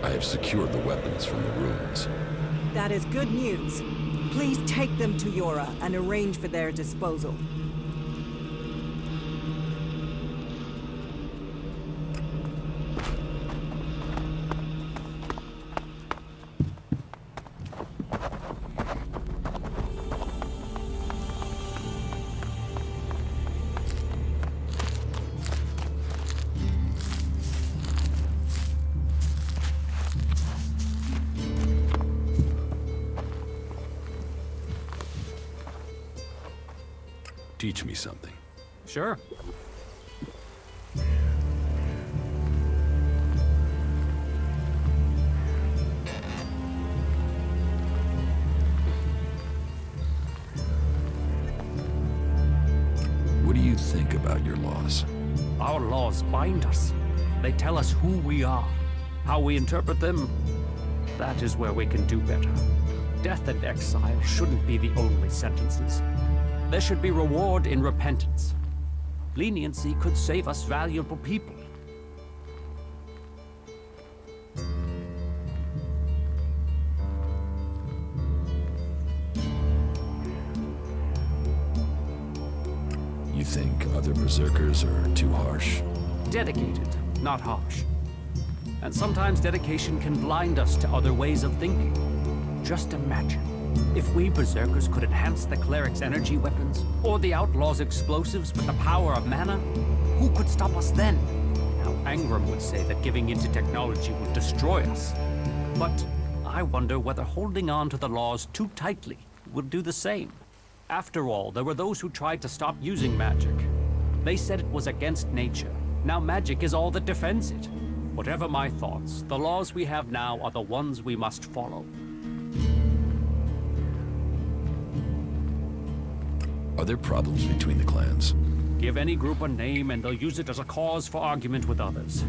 I have secured the weapons from the ruins. That is good news. Please take them to Yora and arrange for their disposal. Teach me something. Sure. What do you think about your laws? Our laws bind us. They tell us who we are. How we interpret them, that is where we can do better. Death and exile shouldn't be the only sentences. There should be reward in repentance. Leniency could save us valuable people. You think other berserkers are too harsh? Dedicated, not harsh. And sometimes dedication can blind us to other ways of thinking. Just imagine, if we berserkers could enhance the cleric's energy weapons, or the outlaw's explosives with the power of mana, who could stop us then? Now, Angram would say that giving into technology would destroy us. But I wonder whether holding on to the laws too tightly would do the same. After all, there were those who tried to stop using magic. They said it was against nature. Now magic is all that defends it. Whatever my thoughts, the laws we have now are the ones we must follow. Are there problems between the clans? Give any group a name and they'll use it as a cause for argument with others.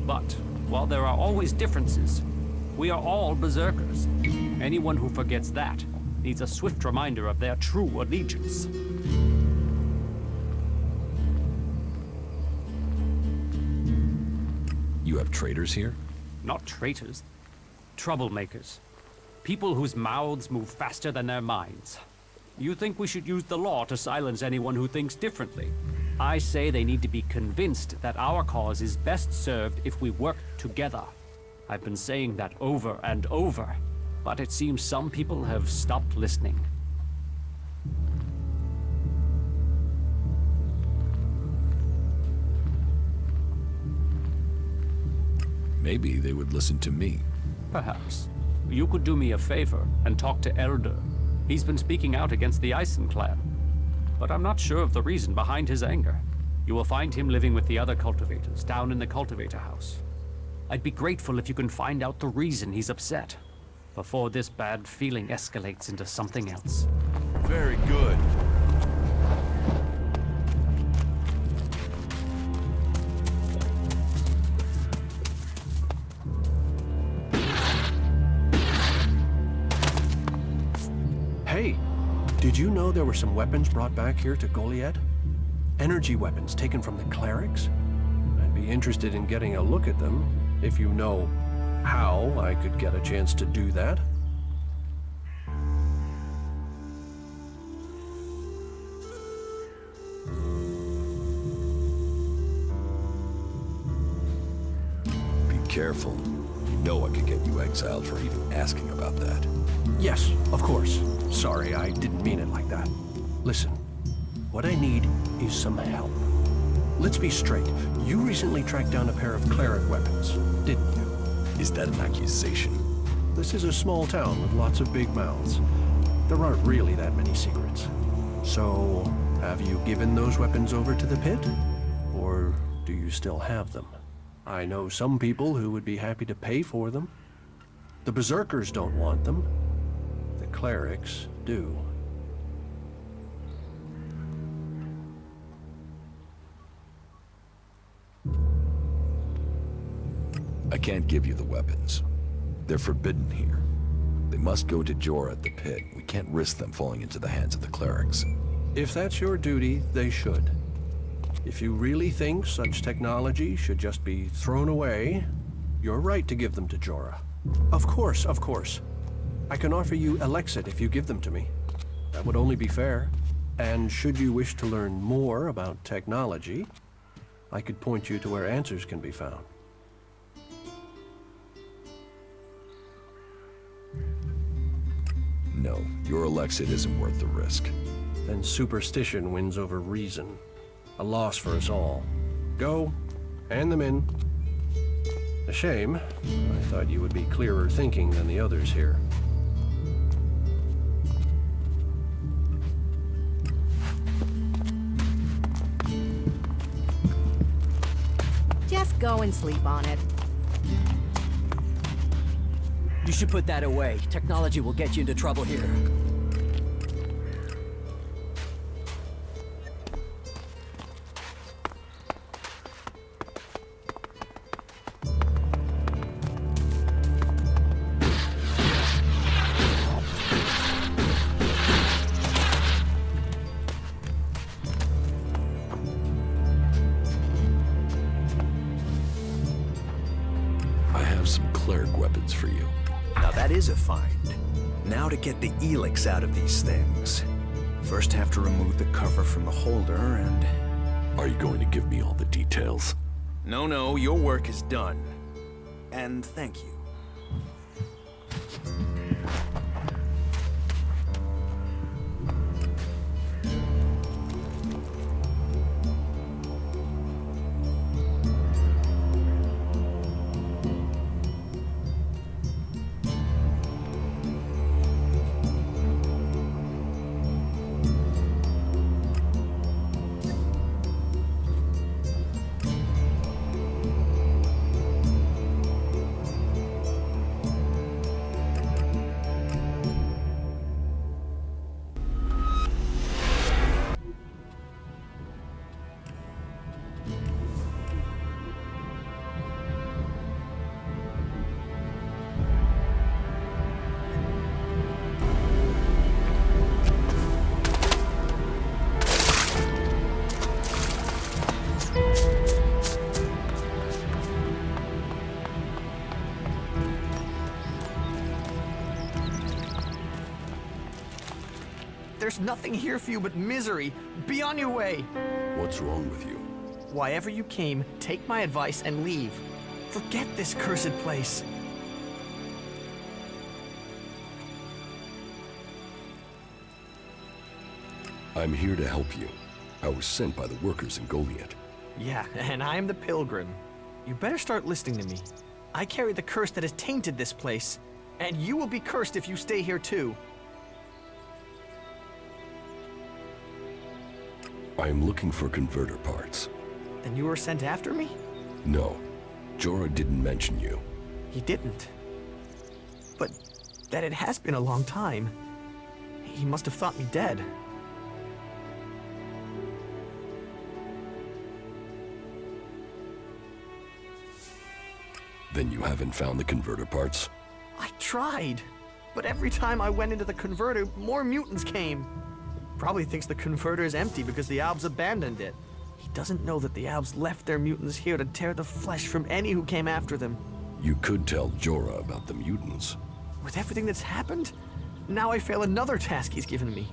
But, while there are always differences, we are all berserkers. Anyone who forgets that needs a swift reminder of their true allegiance. You have traitors here? Not traitors. Troublemakers. People whose mouths move faster than their minds. You think we should use the law to silence anyone who thinks differently? I say they need to be convinced that our cause is best served if we work together. I've been saying that over and over, but it seems some people have stopped listening. Maybe they would listen to me. Perhaps. You could do me a favor and talk to Elder. He's been speaking out against the Eisen clan. But I'm not sure of the reason behind his anger. You will find him living with the other cultivators down in the cultivator house. I'd be grateful if you can find out the reason he's upset, before this bad feeling escalates into something else. Very good. Hey, did you know there were some weapons brought back here to Goliath? Energy weapons taken from the clerics? I'd be interested in getting a look at them, if you know how I could get a chance to do that. Be careful. You know I could get you exiled for even asking about that. Yes, of course. Sorry, I didn't mean it like that. Listen, what I need is some help. Let's be straight. You recently tracked down a pair of cleric weapons, didn't you? Is that an accusation? This is a small town with lots of big mouths. There aren't really that many secrets. So, have you given those weapons over to the pit? Or do you still have them? I know some people who would be happy to pay for them. The berserkers don't want them. The clerics do. I can't give you the weapons. They're forbidden here. They must go to Jorah at the pit. We can't risk them falling into the hands of the clerics. If that's your duty, they should. If you really think such technology should just be thrown away, you're right to give them to Jorah. Of course, of course. I can offer you Elex if you give them to me. That would only be fair. And should you wish to learn more about technology, I could point you to where answers can be found. No, your Elexit isn't worth the risk. Then superstition wins over reason. A loss for us all. Go, hand them in. A shame. I thought you would be clearer thinking than the others here. Just go and sleep on it. You should put that away. Technology will get you into trouble here. I have some cleric weapons for you. Now that is a find. Now to get the Elex out of these things. First have to remove the cover from the holder and... Are you going to give me all the details? No, your work is done. And thank you. There's nothing here for you but misery. Be on your way. What's wrong with you? Why ever you came, take my advice and leave. Forget this cursed place. I'm here to help you. I was sent by the workers in Goliath. Yeah, and I'm the pilgrim. You better start listening to me. I carry the curse that has tainted this place, and you will be cursed if you stay here too. I am looking for converter parts. Then you were sent after me? No. Jorah didn't mention you. He didn't. But that it has been a long time. He must have thought me dead. Then you haven't found the converter parts? I tried. But every time I went into the converter, more mutants came. Probably thinks the converter is empty because the Albs abandoned it. He doesn't know that the Albs left their mutants here to tear the flesh from any who came after them. You could tell Jorah about the mutants. With everything that's happened, now I fail another task he's given me.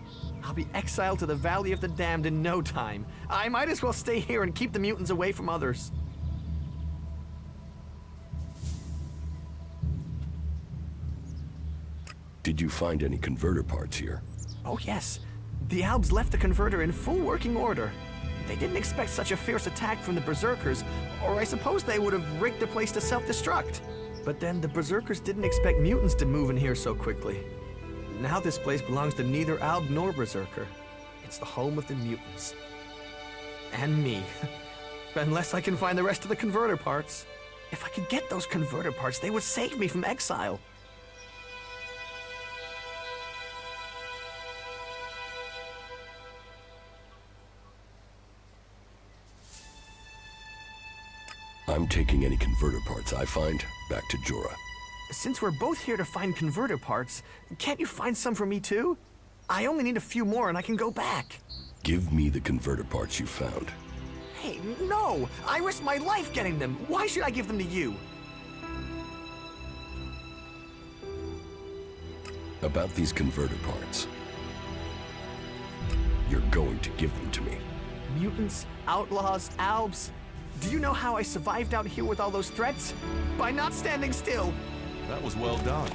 I'll be exiled to the Valley of the Damned in no time. I might as well stay here and keep the mutants away from others. Did you find any converter parts here? Oh yes. The Albs left the converter in full working order. They didn't expect such a fierce attack from the Berserkers, or I suppose they would have rigged the place to self-destruct. But then the Berserkers didn't expect mutants to move in here so quickly. Now this place belongs to neither Alb nor Berserker. It's the home of the mutants. And me. Unless I can find the rest of the converter parts. If I could get those converter parts, they would save me from exile. I'm taking any converter parts I find back to Jorah. since we're both here to find converter parts, can't you find some for me too? I only need a few more and I can go back. Give me the converter parts you found. Hey, no! I risked my life getting them. Why should I give them to you? About these converter parts. You're going to give them to me. Mutants, outlaws, albs. Do you know how I survived out here with all those threats? By not standing still. That was well done.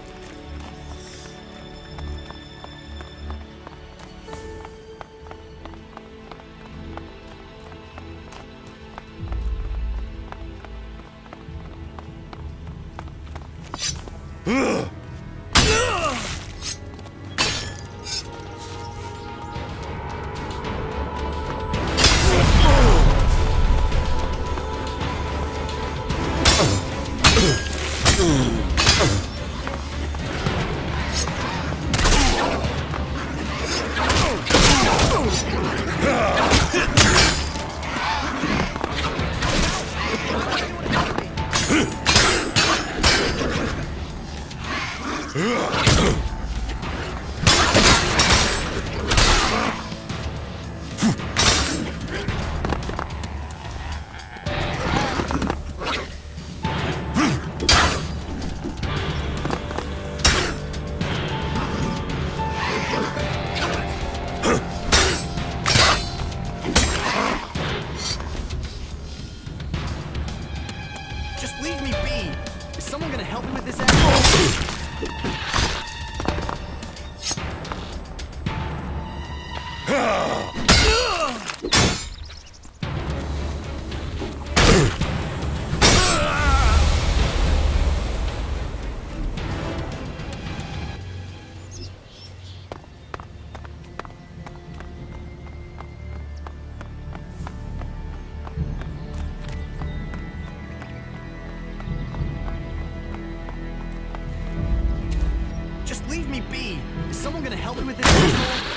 Just leave me be. Is someone gonna help me with this asshole? Just leave me be. Is someone gonna help me with this asshole?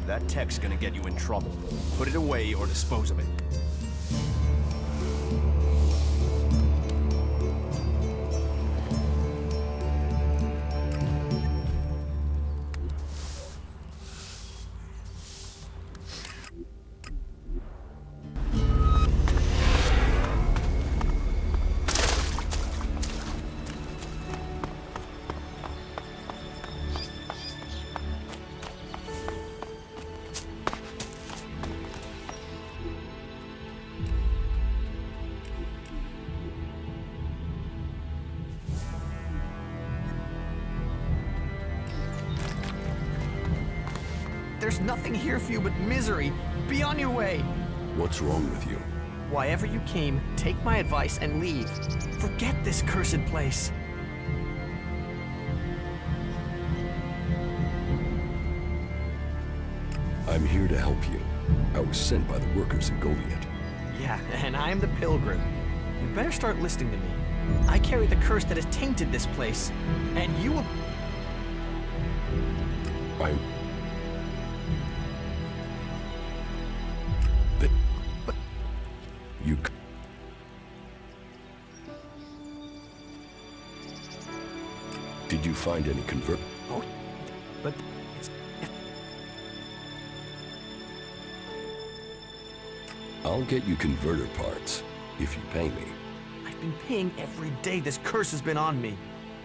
That tech's gonna get you in trouble. Put it away or dispose of it. There's nothing here for you but misery. Be on your way. What's wrong with you? Why ever you came, take my advice and leave. Forget this cursed place. I'm here to help you. I was sent by the workers in Goliath. Yeah, and I'm the pilgrim. You better start listening to me. I carry the curse that has tainted this place, and you will... You... Did you find any convert... Oh, but it's... I'll get you converter parts, if you pay me. I've been paying every day this curse has been on me.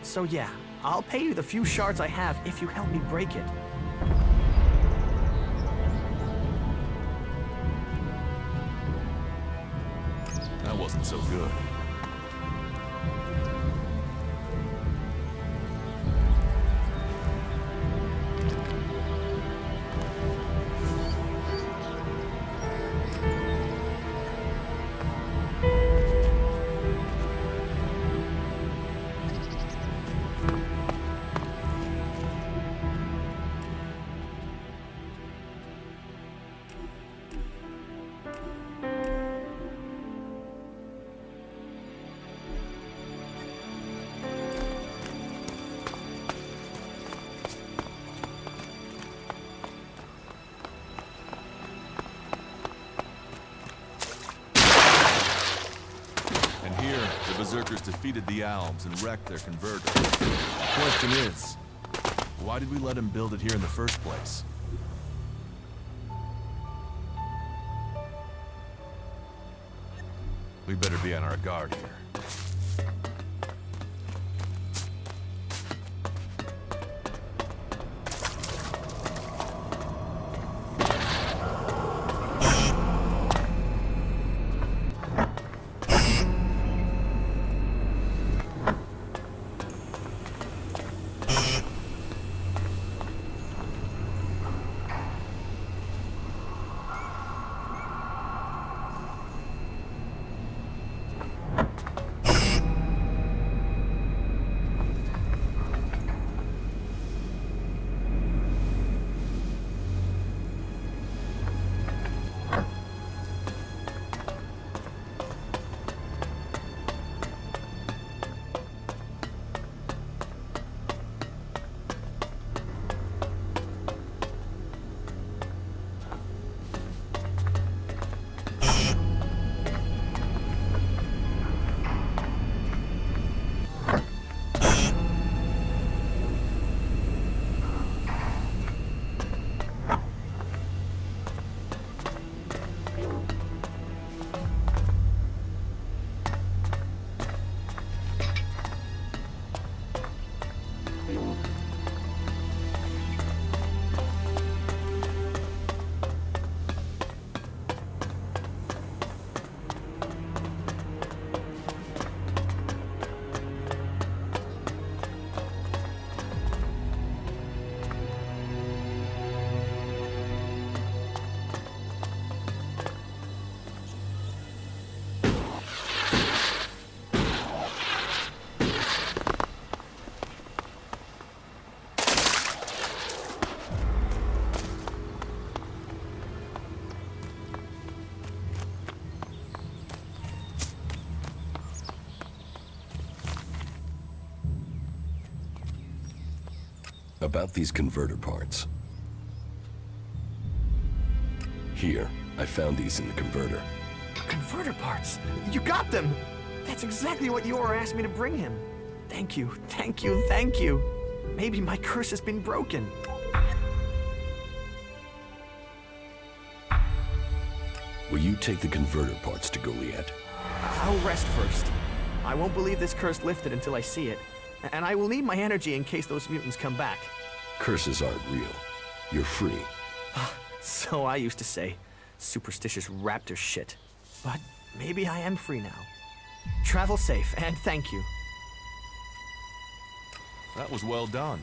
So yeah, I'll pay you the few shards I have if you help me break it. That wasn't so good. Berserkers defeated the Alps and wrecked their converter. The question is, why did we let him build it here in the first place? We better be on our guard here. About these converter parts. Here, I found these in the converter. Converter parts! You got them! That's exactly what Yor asked me to bring him. Thank you, thank you, thank you. Maybe my curse has been broken. Will you take the converter parts to Goliath? I'll rest first. I won't believe this curse lifted until I see it. And I will need my energy in case those mutants come back. Curses aren't real. You're free. So I used to say. Superstitious raptor shit. But maybe I am free now. Travel safe, and thank you. That was well done.